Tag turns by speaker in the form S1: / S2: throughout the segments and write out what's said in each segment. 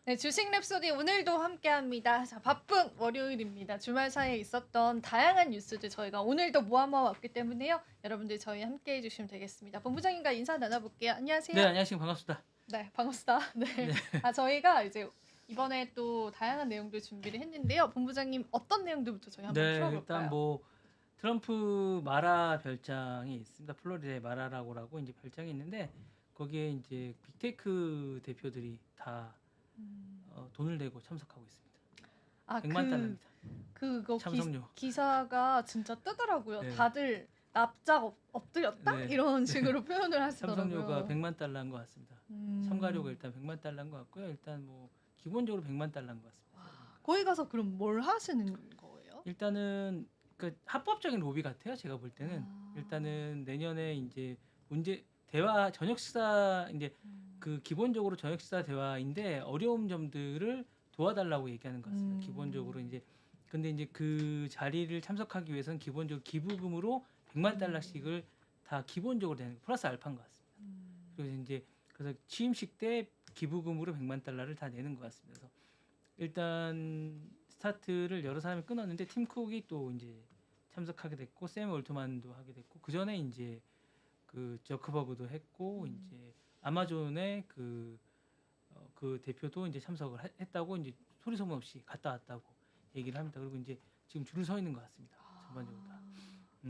S1: 네, 주식 랩소디 오늘도 함께합니다. 자, 바쁜 월요일입니다. 주말 사이에 있었던 다양한 뉴스들 저희가 오늘도 모아왔기 때문에요. 여러분들 저희 함께해 주시면 되겠습니다. 본부장님과 인사 나눠볼게요.
S2: 네,
S1: 안녕하세요.
S2: 안녕하십니까. 반갑습니다.
S1: 네, 반갑습니다.
S2: 네.
S1: 네, 저희가 이제 이번에 또 다양한 내용들 준비를 했는데요. 본부장님 어떤 내용들부터 저희 한번
S2: 네, 일단
S1: 풀어볼까요?
S2: 뭐 트럼프 마라 별장이 있습니다. 플로리다의 마라라고라고 이제 별장이 있는데 거기에 이제 빅테크 대표들이 다 돈을 내고 참석하고 있습니다.
S1: 아,
S2: 100만 달러입니다.
S1: 그거
S2: 참석료.
S1: 기사가 진짜 뜨더라고요.
S2: 네.
S1: 다들 납작 엎드렸다?
S2: 네.
S1: 이런 식으로 표현을 하시더라고요.
S2: 참석료가 100만 달러인 것 같습니다. 참가료가 일단 100만 달러인 것 같고요. 일단 뭐 기본적으로 100만 달러인 것 같습니다.
S1: 거기 가서 그럼 뭘 하시는 거예요?
S2: 일단은 그 합법적인 로비 같아요. 제가 볼 때는 일단은 내년에 이제 문제 대화 저녁 식사 이제 그 기본적으로 저녁 식사 대화인데 어려운 점들을 도와달라고 얘기하는 것 같습니다. 기본적으로 이제 근데 이제 그 자리를 참석하기 위해서는 기본적으로 기부금으로 100만 달러씩을 다 기본적으로 내는 플러스 알파인 것 같습니다. 그래서 이제 그래서 취임식 때 기부금으로 100만 달러를 다 내는 것 같습니다. 그래서 일단 스타트를 여러 사람이 끊었는데 팀 쿡이 또 이제 참석하게 됐고 샘 올트만도 하게 됐고 그 전에 이제 그 저커버그도 했고 이제 아마존의 그 대표도 이제 참석을 했다고 이제 소리 소문 없이 갔다 왔다고 얘기를 합니다. 그리고 이제 지금 줄을 서 있는 것 같습니다. 전반적으로 다.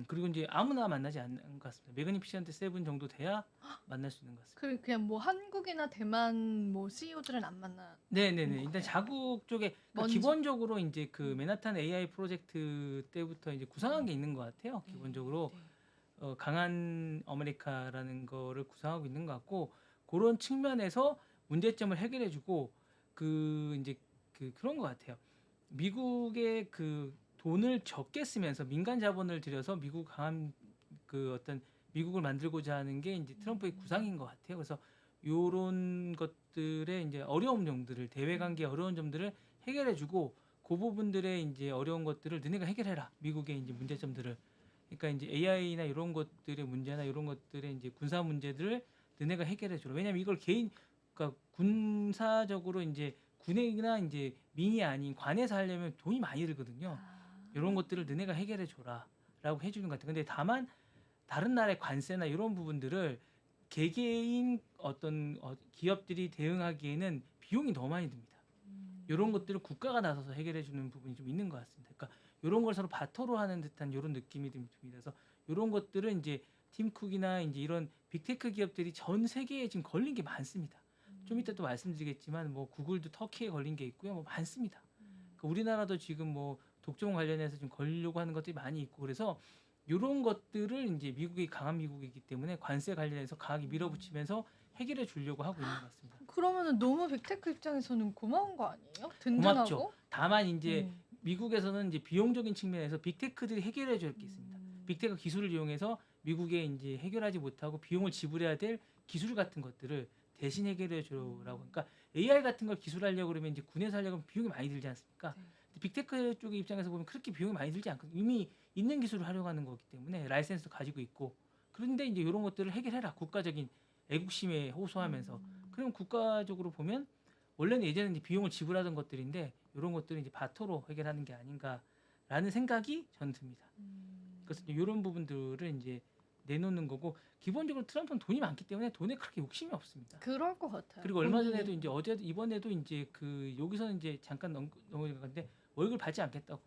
S2: 그리고 이제 아무나 만나지 않는 것 같습니다. 매그니피션트 세븐 정도 돼야 만날 수 있는 것 같습니다.
S1: 그냥 뭐 한국이나 대만 뭐 CEO들은 안 만나.
S2: 네네네. 일단 자국 쪽에
S1: 먼저.
S2: 기본적으로 이제 그 맨하탄 AI 프로젝트 때부터 이제 구상한 게 있는 것 같아요. 기본적으로 강한 아메리카라는 거를 구상하고 있는 것 같고 그런 측면에서 문제점을 해결해주고 그 이제 그런 것 같아요. 미국의 그 돈을 적게 쓰면서 민간 자본을 들여서 미국 강한 그 어떤 미국을 만들고자 하는 게 이제 트럼프의 구상인 것 같아요. 그래서 요런 것들의 이제 어려운 점들을 대외 관계 어려운 점들을 해결해주고 그 부분들의 이제 어려운 것들을 너네가 해결해라. 미국의 이제 문제점들을. 그러니까 이제 AI나 이런 것들의 문제나 이런 것들의 이제 군사 문제들을 너네가 해결해줘라. 왜냐면 이걸 그러니까 군사적으로 이제 군이나 이제 민이 아닌 관에서 하려면 돈이 많이 들거든요. 이런 것들을 너네가 해결해줘라라고 해주는 것 같아요. 근데 다만 다른 나라의 관세나 이런 부분들을 개개인 어떤 기업들이 대응하기에는 비용이 너무 많이 듭니다. 이런 것들을 국가가 나서서 해결해 주는 부분이 좀 있는 것 같습니다. 그러니까 이런 걸 서로 바토로 하는 듯한 이런 느낌이 듭니다. 그래서 이런 것들은 이제 팀쿡이나 이제 이런 빅테크 기업들이 전 세계에 지금 걸린 게 많습니다. 좀 이따 또 말씀드리겠지만 뭐 구글도 터키에 걸린 게 있고요. 뭐 많습니다. 그러니까 우리나라도 지금 뭐 독점 관련해서 지금 걸리려고 하는 것들이 많이 있고 그래서 이런 것들을 이제 미국이 강한 미국이기 때문에 관세 관련해서 강하게 밀어붙이면서 해결해 주려고 하고 있는 것 같습니다.
S1: 그러면은 너무 빅테크 입장에서는 고마운 거 아니에요?
S2: 고맙죠.
S1: 든든하고.
S2: 다만 이제 미국에서는 이제 비용적인 측면에서 빅테크들이 해결해 줄 게 있습니다. 빅테크 기술을 이용해서 미국에 이제 해결하지 못하고 비용을 지불해야 될 기술 같은 것들을 대신 해결해 주라고. 그러니까 AI 같은 걸 기술하려고 그러면 이제 군에서 하려고 하면 비용이 많이 들지 않습니까? 빅테크 쪽의 입장에서 보면 그렇게 비용이 많이 들지 않고 이미 있는 기술을 활용하는 거기 때문에 라이센스도 가지고 있고 그런데 이제 이런 것들을 해결해라. 국가적인 애국심에 호소하면서 그럼 국가적으로 보면 원래는 예전에 이제 비용을 지불하던 것들인데 이런 것들은 이제 바토로 해결하는 게 아닌가라는 생각이 저는 듭니다. 그래서 이런 부분들을 이제 내놓는 거고 기본적으로 트럼프는 돈이 많기 때문에 돈에 그렇게 욕심이 없습니다.
S1: 그럴 것 같아요.
S2: 그리고 얼마 전에도 이제 이번에도 이제 그 여기서는 이제 잠깐 넘어가는데 월급 받지 않겠다고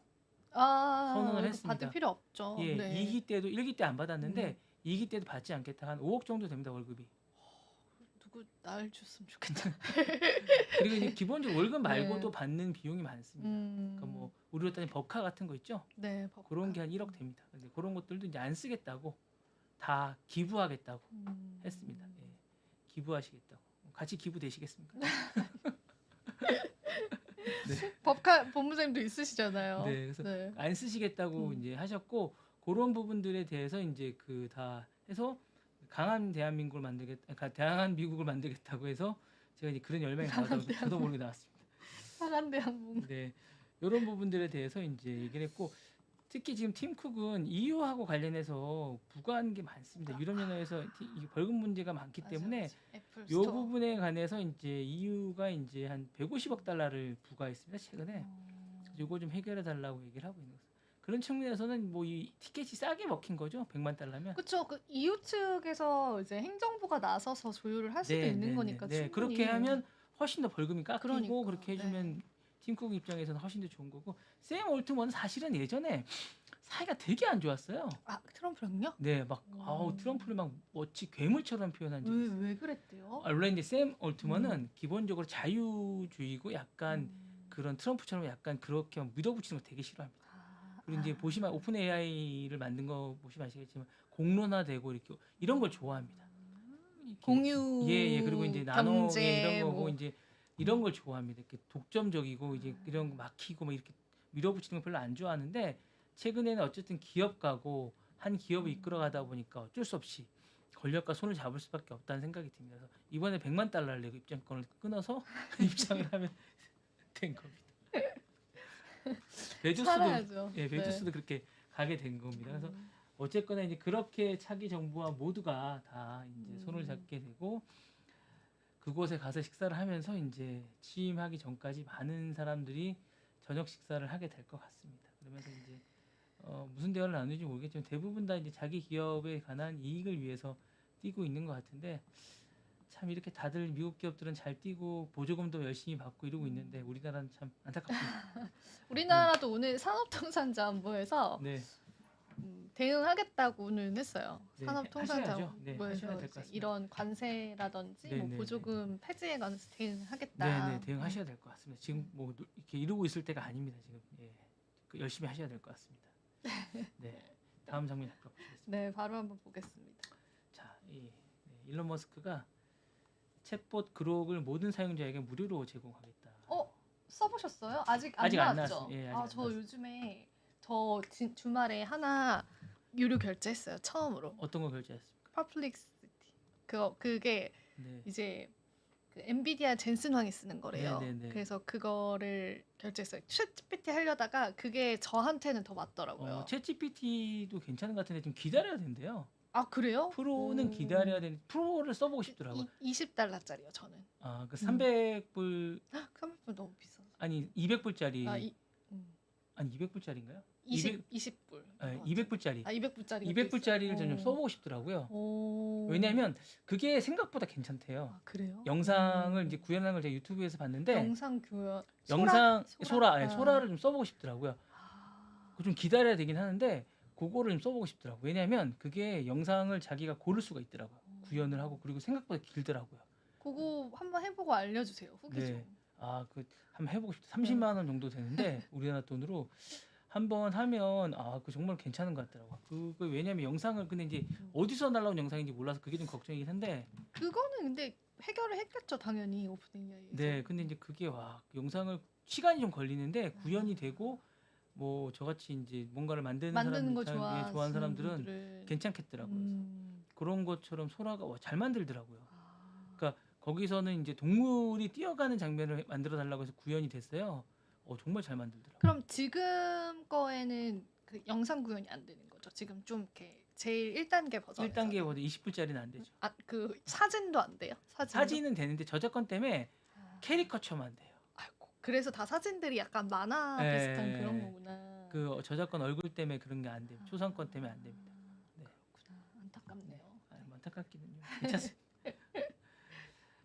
S2: 선언을 했습니다.
S1: 받을 필요 없죠.
S2: 예,
S1: 네.
S2: 2기 때도 1기 때 안 받았는데 2기 때도 받지 않겠다. 한 5억 정도 됩니다, 월급이.
S1: 누구 날 줬으면 좋겠다.
S2: 그리고 이제 기본적으로 월급 말고도
S1: 네.
S2: 받는 비용이 많습니다. 그러니까 뭐 우리로 따지면 버카 같은 거 있죠?
S1: 네,
S2: 그런 게 한 1억 됩니다. 근데 그런 것들도 이제 안 쓰겠다고 다 기부하겠다고 했습니다. 예. 기부하시겠다고. 같이 기부되시겠습니까?
S1: 법카 본부장님도 있으시잖아요.
S2: 네, 그래서 안 쓰시겠다고 이제 하셨고 그런 부분들에 대해서 이제 그 다 해서 강한 대한민국을 강한 미국을 만들겠다고 해서 제가 이제 그런 열명이 나와서 저도 모르게 나왔습니다.
S1: 강한 대한민국.
S2: 네, 이런 부분들에 대해서 이제 얘기를 했고 특히 지금 팀 쿡은 EU하고 관련해서 부과한 게 많습니다. 유럽연합에서 이 벌금 문제가 많기 때문에
S1: 애플
S2: 요
S1: 스토어.
S2: 부분에 관해서 이제 EU가 이제 한 150억 달러를 부과했습니다. 최근에. 이거 좀 해결해 달라고 얘기를 하고 있는 거죠. 그런 측면에서는 뭐 이 티켓이 싸게 먹힌 거죠. 100만 달러면.
S1: 그쵸. 그 EU 측에서 이제 행정부가 나서서 조율을 할 수도 있는 거니까
S2: 네.
S1: 충분히.
S2: 그렇게 하면 훨씬 더 벌금이 깎이고
S1: 그러니까,
S2: 그렇게 해주면
S1: 네.
S2: 팀쿡 입장에서는 훨씬 더 좋은 거고 샘 올트먼은 사실은 예전에 사이가 되게 안 좋았어요.
S1: 아, 트럼프랑요?
S2: 네, 막 트럼프를 막 멋지 괴물처럼 표현한 적이 있어요.
S1: 왜 그랬대요?
S2: 원래 이제 샘 올트먼은 기본적으로 자유주의고 약간 그런 트럼프처럼 약간 그렇게 막 밀어붙이는 거 되게 싫어합니다. 그리고 이제 보시면 오픈 AI를 만든 거 보시면 아시겠지만 공론화되고 이렇게 이런 걸 좋아합니다. 이렇게
S1: 공유
S2: 예, 그리고 이제 나노
S1: 경제
S2: 이런 거고
S1: 뭐.
S2: 이제 이런 걸 좋아합니다. 이렇게 독점적이고 이제 이런 거 막히고 막 이렇게 밀어붙이는 거 별로 안 좋아하는데 최근에는 어쨌든 기업가고 한 기업을 이끌어가다 보니까 어쩔 수 없이 권력과 손을 잡을 수밖에 없다는 생각이 듭니다. 그래서 이번에 100만 달러를 내고 입장권을 끊어서 입장을 하면 된 겁니다. 베조스도
S1: 살아야죠.
S2: 예, 베조스도 그렇게 가게 된 겁니다. 그래서
S1: 음.
S2: 어쨌거나 이제 그렇게 차기 정부와 모두가 다 이제 손을 잡게 되고 그곳에 가서 식사를 하면서 이제 취임하기 전까지 많은 사람들이 저녁 식사를 하게 될 것 같습니다. 그러면서 이제 무슨 대화를 나누는지 모르겠지만 대부분 다 이제 자기 기업에 관한 이익을 위해서 뛰고 있는 것 같은데 참 이렇게 다들 미국 기업들은 잘 뛰고 보조금도 열심히 받고 이러고 있는데 우리나라는 참 안타깝습니다.
S1: 우리나라도 오늘 산업통상자원부에서
S2: 네,
S1: 대응하겠다고는 했어요.
S2: 네,
S1: 산업통상자원부에서
S2: 네, 하셔야 될것 같습니다.
S1: 이런 관세라든지
S2: 네,
S1: 뭐
S2: 네,
S1: 보조금 폐지에 관해서 대응하겠다.
S2: 네, 대응하셔야 될 것 같습니다. 지금 뭐 이렇게 이러고 있을 때가 아닙니다. 지금 열심히 하셔야 될 것 같습니다. 네, 다음 장면 잠깐 보시겠습니다.
S1: 네, 바로 한번 보겠습니다.
S2: 자, 일론 머스크가 챗봇 그록을 모든 사용자에게 무료로 제공하겠다.
S1: 써보셨어요? 아직
S2: 안
S1: 나왔죠?
S2: 나왔어요. 예, 아직 안
S1: 저
S2: 나왔어요.
S1: 요즘에 주말에 하나 유료 결제했어요. 처음으로.
S2: 어떤 거 결제했습니까?
S1: 퍼플렉시티. 그게
S2: 네,
S1: 이제 그 엔비디아 젠슨 황이 쓰는 거래요.
S2: 네.
S1: 그래서 그거를 결제했어요. 챗 GPT 하려다가 그게 저한테는 더 맞더라고요.
S2: 챗GPT도 괜찮은 것 같은데 좀 기다려야 된대요.
S1: 아, 그래요?
S2: 프로는 기다려야 되는 프로를 써보고 싶더라고요.
S1: $20짜리요, 저는.
S2: 그 300불
S1: 300불 너무 비싸.
S2: 아니 200불짜리
S1: 음.
S2: 아니 200불짜리인가요?
S1: 20불.
S2: 200불짜리.
S1: 200불짜리.
S2: 200불짜리를 좀 써보고 싶더라고요.
S1: 오.
S2: 왜냐하면 그게 생각보다 괜찮대요.
S1: 아, 그래요?
S2: 영상을 이제 구현하는 걸 제가 유튜브에서 봤는데
S1: 영상 교현.
S2: 소라를 좀 써보고 싶더라고요. 그거 좀 기다려야 되긴 하는데 그거를 좀 써보고 싶더라고요. 왜냐하면 그게 영상을 자기가 고를 수가 있더라고요. 구현을 하고 그리고 생각보다 길더라고요.
S1: 그거 한번 해보고 알려주세요. 후기
S2: 네.
S1: 좀.
S2: 그 한번 해보고 싶다. 30만 원 정도 되는데 우리나라 돈으로 한번 하면 그 정말 괜찮은 것 같더라고요. 그거 왜냐하면 영상을 근데 이제 어디서 날라온 영상인지 몰라서 그게 좀 걱정이긴 한데.
S1: 그거는 근데 해결을 했겠죠, 당연히 오픈 AI에서.
S2: 네, 근데 이제 그게 영상을 시간이 좀 걸리는데 구현이 되고 뭐 저같이 이제 뭔가를 만드는
S1: 거
S2: 좋아하는
S1: 좋아하는
S2: 사람들은
S1: 분들은.
S2: 괜찮겠더라고요. 그런 것처럼 소라가 잘 만들더라고요. 그러니까 거기서는 이제 동물이 뛰어가는 장면을 만들어 달라고 해서 구현이 됐어요. 정말 잘 만들더라고요.
S1: 그럼 지금 거에는 그 영상 구현이 안 되는 거죠? 지금 좀 이렇게 제일 1단계 버전.
S2: 1단계 버전 20불짜리는 안 되죠.
S1: 그 사진도 안 돼요?
S2: 사진은 되는데 저작권 때문에 캐리커처만 안 돼요.
S1: 아이고. 그래서 다 사진들이 약간 만화 비슷한 그런 거구나.
S2: 그 저작권 얼굴 때문에 그런 게 안 돼요. 초상권 때문에 안 됩니다. 네.
S1: 그렇구나. 안타깝네요.
S2: 안타깝기는요. 괜찮습니다.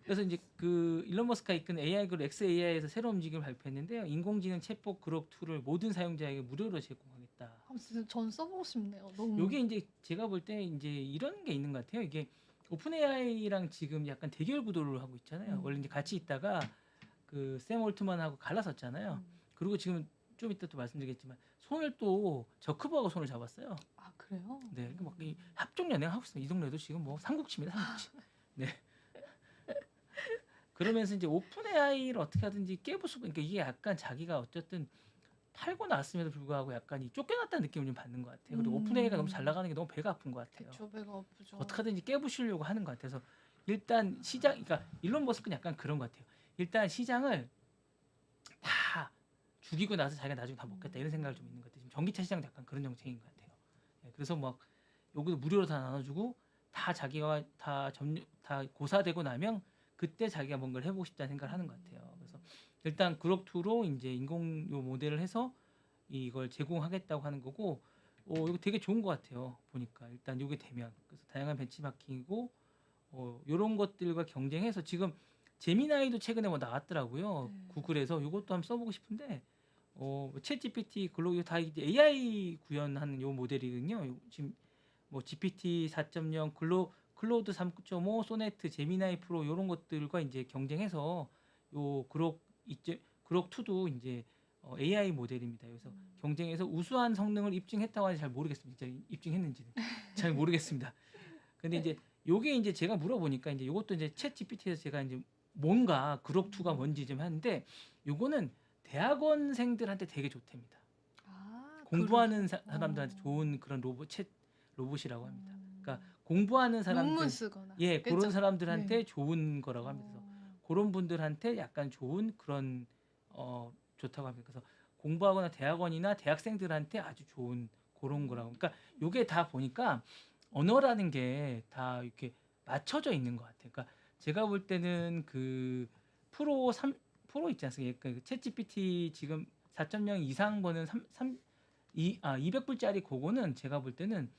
S2: 그래서 이제 그 일론 머스크가 이끈 AI 그룹 XAI에서 새로운 움직임을 발표했는데요. 인공지능 챗봇 그록 2를 모든 사용자에게 무료로 제공하겠다.
S1: 진짜 전 써보고 싶네요. 너무.
S2: 요게 이제 제가 볼 때 이제 이런 게 있는 것 같아요. 이게 오픈 AI랑 지금 약간 대결 구도를 하고 있잖아요. 원래 이제 같이 있다가 그 샘 올트만하고 갈라섰잖아요. 그리고 지금 좀 이따 또 말씀드리겠지만 손을 또 저크버하고 손을 잡았어요.
S1: 아, 그래요?
S2: 네, 막 이 합종 연행 하고 있어요. 이 동네도 지금 뭐 삼국지입니다, 삼국지. 네. 그러면서 이제 오픈 AI를 어떻게 하든지 깨부수고, 그러니까 이게 약간 자기가 어쨌든 팔고 났음에도 불구하고 약간 이 쫓겨났다는 느낌을 좀 받는 것 같아요. 그리고 오픈 AI가 너무 잘 나가는 게 너무 배가 아픈 것 같아요.
S1: 그쵸, 배가 아프죠.
S2: 어떻게 하든지 깨부시려고 하는 것 같아서 일단 그러니까 일론 머스크는 약간 그런 것 같아요. 일단 시장을 다 죽이고 나서 자기가 나중에 다 먹겠다 이런 생각을 좀 있는 것 같아요. 지금 전기차 시장도 약간 그런 정책인 것 같아요. 예, 그래서 막 여기도 무료로 다 나눠주고 다 자기가 다 고사되고 나면 그때 자기가 뭔가를 해보고 싶다는 생각을 하는 것 같아요. 그래서 일단 그룹2로 이제 인공요 모델을 해서 이걸 제공하겠다고 하는 거고, 이거 되게 좋은 것 같아요. 보니까 일단 이게 되면 그래서 다양한 벤치마킹이고 이런 것들과 경쟁해서 지금 제미나이도 최근에 뭐 나왔더라고요.
S1: 네.
S2: 구글에서 이것도 한번 써보고 싶은데 챗 GPT, 글로 다 이제 AI 구현하는 요 모델이거든요. 지금 뭐 GPT 4.0, 클로드 3.5, 소네트, 제미나이 프로 이런 것들과 이제 경쟁해서 요 그록 2도 이제 AI 모델입니다. 그래서 경쟁해서 우수한 성능을 입증했다고 하는지 잘 모르겠습니다. 진짜 입증했는지는 잘 모르겠습니다. 근데 이제 요게 이제 제가 물어보니까 이제 요것도 이제 챗 GPT에서 제가 이제 뭔가 그록 2가 뭔지 좀 하는데 요거는 대학원생들한테 되게 좋답니다. 공부하는 사람들한테 좋은 그런 로봇이라고 합니다. 그러니까 공부하는 사람들,
S1: 논문 쓰거나
S2: 예,
S1: 그쵸?
S2: 그런 사람들한테
S1: 네.
S2: 좋은 거라고 합니다. 그래서 그런 분들한테 약간 좋은 그런 좋다고 합니다. 그래서 공부하거나 대학원이나 대학생들한테 아주 좋은 그런 거라고. 그러니까 요게 다 보니까 언어라는 게 다 이렇게 맞춰져 있는 것 같아요. 그러니까 제가 볼 때는 그 프로 있지 않습니까? 그 챗 GPT 지금 4.0 이상 버는 200불짜리 그거는 제가 볼 때는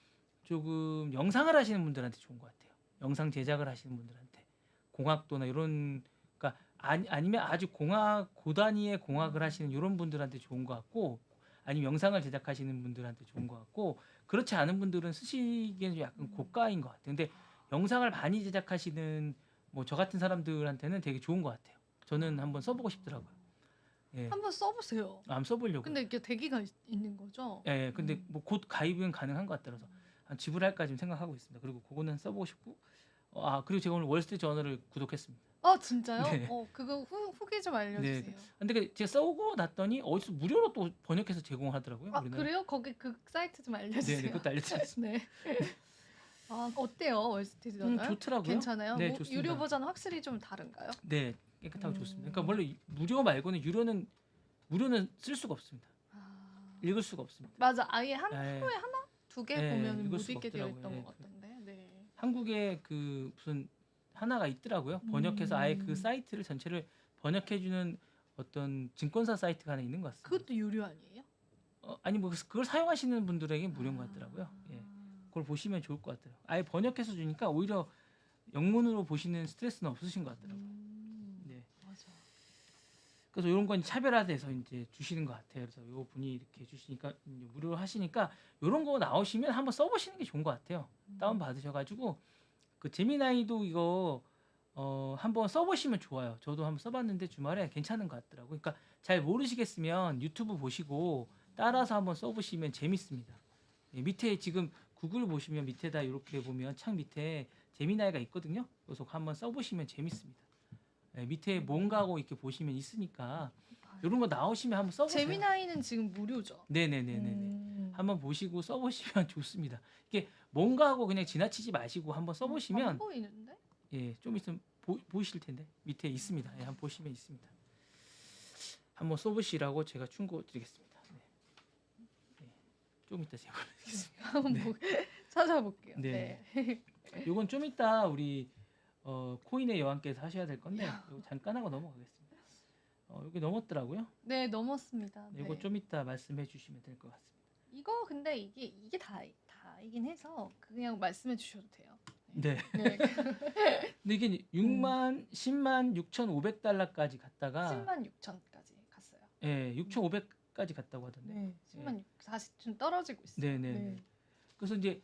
S2: 조금 영상을 하시는 분들한테 좋은 것 같아요. 영상 제작을 하시는 분들한테 공학도나 이런, 그러니까 아니면 아주 고단위의 공학을 하시는 이런 분들한테 좋은 것 같고, 아니면 영상을 제작하시는 분들한테 좋은 것 같고, 그렇지 않은 분들은 쓰시기에는 좀 약간 고가인 것 같아요. 근데 영상을 많이 제작하시는 뭐 저 같은 사람들한테는 되게 좋은 것 같아요. 저는 한번 써보고 싶더라고요. 예,
S1: 한번 써보세요.
S2: 한번 써보려고요.
S1: 근데 이게 대기가 있는 거죠?
S2: 예, 근데 뭐 곧 가입은 가능한 것 같더라서 지불할까 지금 생각하고 있습니다. 그리고 그거는 써보고 싶고, 그리고 제가 오늘 월스트리트 저널을 구독했습니다.
S1: 진짜요?
S2: 네.
S1: 그거 후기 좀
S2: 네.
S1: 알려주세요.
S2: 근데 제가 써고 났더니 어디서 무료로 또 번역해서 제공하더라고요. 우리나라.
S1: 그래요? 거기 그 사이트 좀
S2: 네,
S1: 알려주세요.
S2: 그것도 알려드렸습니다.
S1: 네. 어때요, 월스트리트 저널?
S2: 좋더라고요.
S1: 괜찮아요?
S2: 네,
S1: 뭐,
S2: 좋습니다.
S1: 유료 버전 확실히 좀 다른가요?
S2: 네, 깨끗하고 좋습니다. 그러니까 원래 무료 말고는 무료는 쓸 수가 없습니다. 읽을 수가 없습니다.
S1: 맞아, 아예 하루에
S2: 예,
S1: 하나? 두 개
S2: 예,
S1: 보면
S2: 읽을
S1: 못
S2: 수가
S1: 읽게 되어
S2: 없더라고요.
S1: 있던
S2: 예,
S1: 것 같던데. 네.
S2: 한국에 그 무슨 하나가 있더라고요. 번역해서 아예 그 사이트를 전체를 번역해주는 어떤 증권사 사이트가 하나 있는 것 같습니다.
S1: 그것도 유료 아니에요?
S2: 아니 뭐 그걸 사용하시는 분들에게 무료인 것 같더라고요. 예, 그걸 보시면 좋을 것 같아요. 아예 번역해서 주니까 오히려 영문으로 보시는 스트레스는 없으신 것 같더라고요. 네.
S1: 맞아.
S2: 그래서 이런 건 차별화돼서 이제 주시는 것 같아요. 그래서 요 분이 이렇게 주시니까 이제 무료로 하시니까 이런 거 나오시면 한번 써보시는 게 좋은 것 같아요. 다운 받으셔가지고 그 제미나이도 이거 한번 써보시면 좋아요. 저도 한번 써봤는데 주말에 괜찮은 것 같더라고요. 그러니까 잘 모르시겠으면 유튜브 보시고 따라서 한번 써보시면 재밌습니다. 예, 밑에 지금 구글 보시면 밑에다 이렇게 보면 창 밑에 제미나이가 있거든요. 그래서 한번 써보시면 재밌습니다. 예, 밑에 뭔가 하고 이렇게 보시면 있으니까 이런 거 나오시면 한번 써보세요.
S1: 제미나이는 지금 무료죠?
S2: 네네네네네. 한번 보시고 써보시면 좋습니다. 이게 뭔가 하고 그냥 지나치지 마시고 한번
S1: 안
S2: 써보시면
S1: 보이는데?
S2: 예, 좀 있으면 보이실 텐데 밑에 있습니다. 예, 한번 보시면 있습니다. 한번 써보시라고 제가 충고 드리겠습니다. 네. 네. 좀 이따 제가 보내드리겠습니다.
S1: 한번 찾아볼게요.
S2: 네.
S1: 네.
S2: 요건 좀 이따 우리 코인의 여왕께서 하셔야 될 건데 요거 잠깐 하고 넘어가겠습니다. 여기 넘었더라고요.
S1: 네, 넘었습니다.
S2: 요거
S1: 네.
S2: 좀 이따 말씀해 주시면 될 것 같습니다.
S1: 이거 근데 이게 다이긴 해서 그냥 말씀해 주셔도 돼요.
S2: 네.
S1: 네.
S2: 근데 이게 10만 6,500달러까지 갔다가
S1: 10만 6천까지 갔어요.
S2: 예, 6,500까지 갔다고 하던데.
S1: 네. 10만 6 다시 좀 떨어지고 있어요.
S2: 네네. 그래서 이제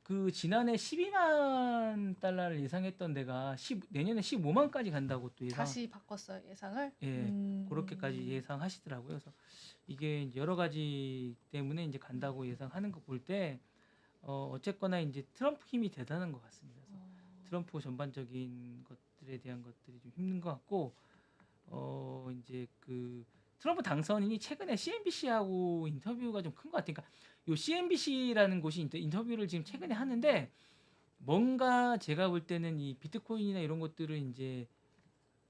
S2: 그 지난해 12만 달러를 예상했던 데가 내년에 15만까지 간다고 또
S1: 다시 바꿨어요, 예상을?
S2: 예, 그렇게까지 예상하시더라고요. 그래서 이게 이제 여러 가지 때문에 이제 간다고 예상하는 거 볼 때 어쨌거나 이제 트럼프 힘이 대단한 것 같습니다. 그래서 트럼프 전반적인 것들에 대한 것들이 좀 힘든 것 같고 이제 그 트럼프 당선인이 최근에 CNBC하고 인터뷰가 좀 큰 것 같아요. 그러니까 요 CNBC라는 곳이 인터뷰를 지금 최근에 하는데 뭔가 제가 볼 때는 이 비트코인이나 이런 것들을 이제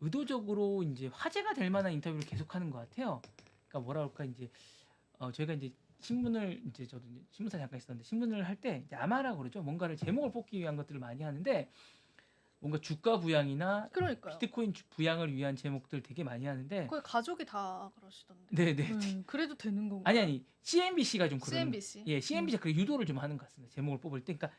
S2: 의도적으로 이제 화제가 될 만한 인터뷰를 계속하는 것 같아요. 그러니까 뭐라 그럴까 이제 저희가 이제 신문을 이제 저도 이제 신문사 잠깐 있었는데 신문을 할 때 야마라고 그러죠. 뭔가를 제목을 뽑기 위한 것들을 많이 하는데 뭔가 주가 부양이나
S1: 그러니까요.
S2: 비트코인 부양을 위한 제목들 되게 많이 하는데
S1: 거의 가족이 다 그러시던데.
S2: 네네.
S1: 그래도 되는 건가요?
S2: 아니 CNBC가 좀 그런
S1: CNBC.
S2: 예 CNBC가 그 유도를 좀 하는 것 같습니다. 제목을 뽑을 때 그러니까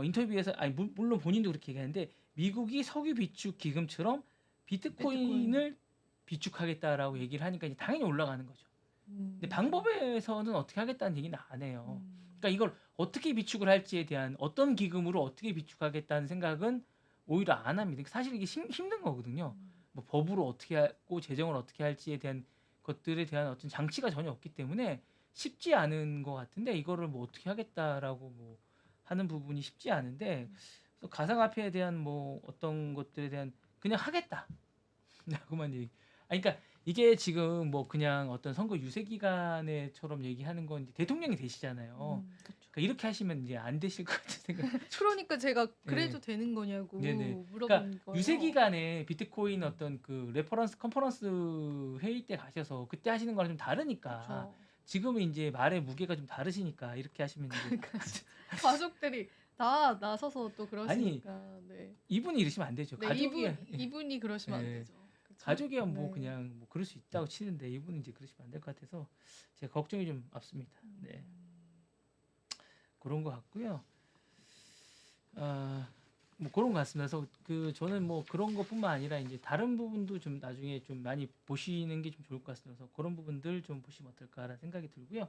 S2: 인터뷰에서 아니 물론 본인도 그렇게 얘기하는데 미국이 석유 비축 기금처럼 비트코인을 비축하겠다라고 얘기를 하니까 이제 당연히 올라가는 거죠. 근데 방법에서는 어떻게 하겠다는 얘기는 안 해요. 그러니까 이걸 어떻게 비축을 할지에 대한 어떤 기금으로 어떻게 비축하겠다는 생각은 오히려 안 합니다. 사실 이게 힘든 거거든요. 뭐 법으로 어떻게 하고 재정을 어떻게 할지에 대한 것들에 대한 어떤 장치가 전혀 없기 때문에 쉽지 않은 것 같은데 이거를 뭐 어떻게 하겠다라고 뭐 하는 부분이 쉽지 않은데 그래서 가상화폐에 대한 뭐 어떤 것들에 대한 그냥 하겠다. 라고만 얘기. 아니 그러니까 이게 지금 뭐 그냥 어떤 선거 유세 기간에처럼 얘기하는 건 이제 대통령이 되시잖아요.
S1: 그쵸.
S2: 그러니까 이렇게 하시면 이제 안 되실 것 같은 생각.
S1: 그러니까 제가 그래도 되는 거냐고
S2: 네네.
S1: 물어본
S2: 그러니까
S1: 거예요.
S2: 유세 기간에 비트코인 어떤 그 레퍼런스 컨퍼런스 회의 때 가셔서 그때 하시는 거랑 좀 다르니까
S1: 그쵸.
S2: 지금은 이제 말의 무게가 좀 다르시니까 이렇게 하시면 이제
S1: 그러니까 가족들이 다 나서서 또 그러시니까. 네.
S2: 이분이 이러시면 안 되죠.
S1: 네,
S2: 가족이
S1: 이분이 그러시면 안
S2: 네.
S1: 되죠. 그쵸?
S2: 가족이야 뭐
S1: 네.
S2: 그냥 뭐 그럴 수 있다고 치는데 이분은 이제 그러시면 안 될 것 같아서 제가 걱정이 좀 앞섭니다. 네. 그런 것 같고요. 뭐 그런 것 같습니다. 그래서 그 저는 뭐 그런 것뿐만 아니라 이제 다른 부분도 좀 나중에 좀 많이 보시는 게 좀 좋을 것 같습니다. 그래서 그런 부분들 좀 보시면 어떨까라는 생각이 들고요.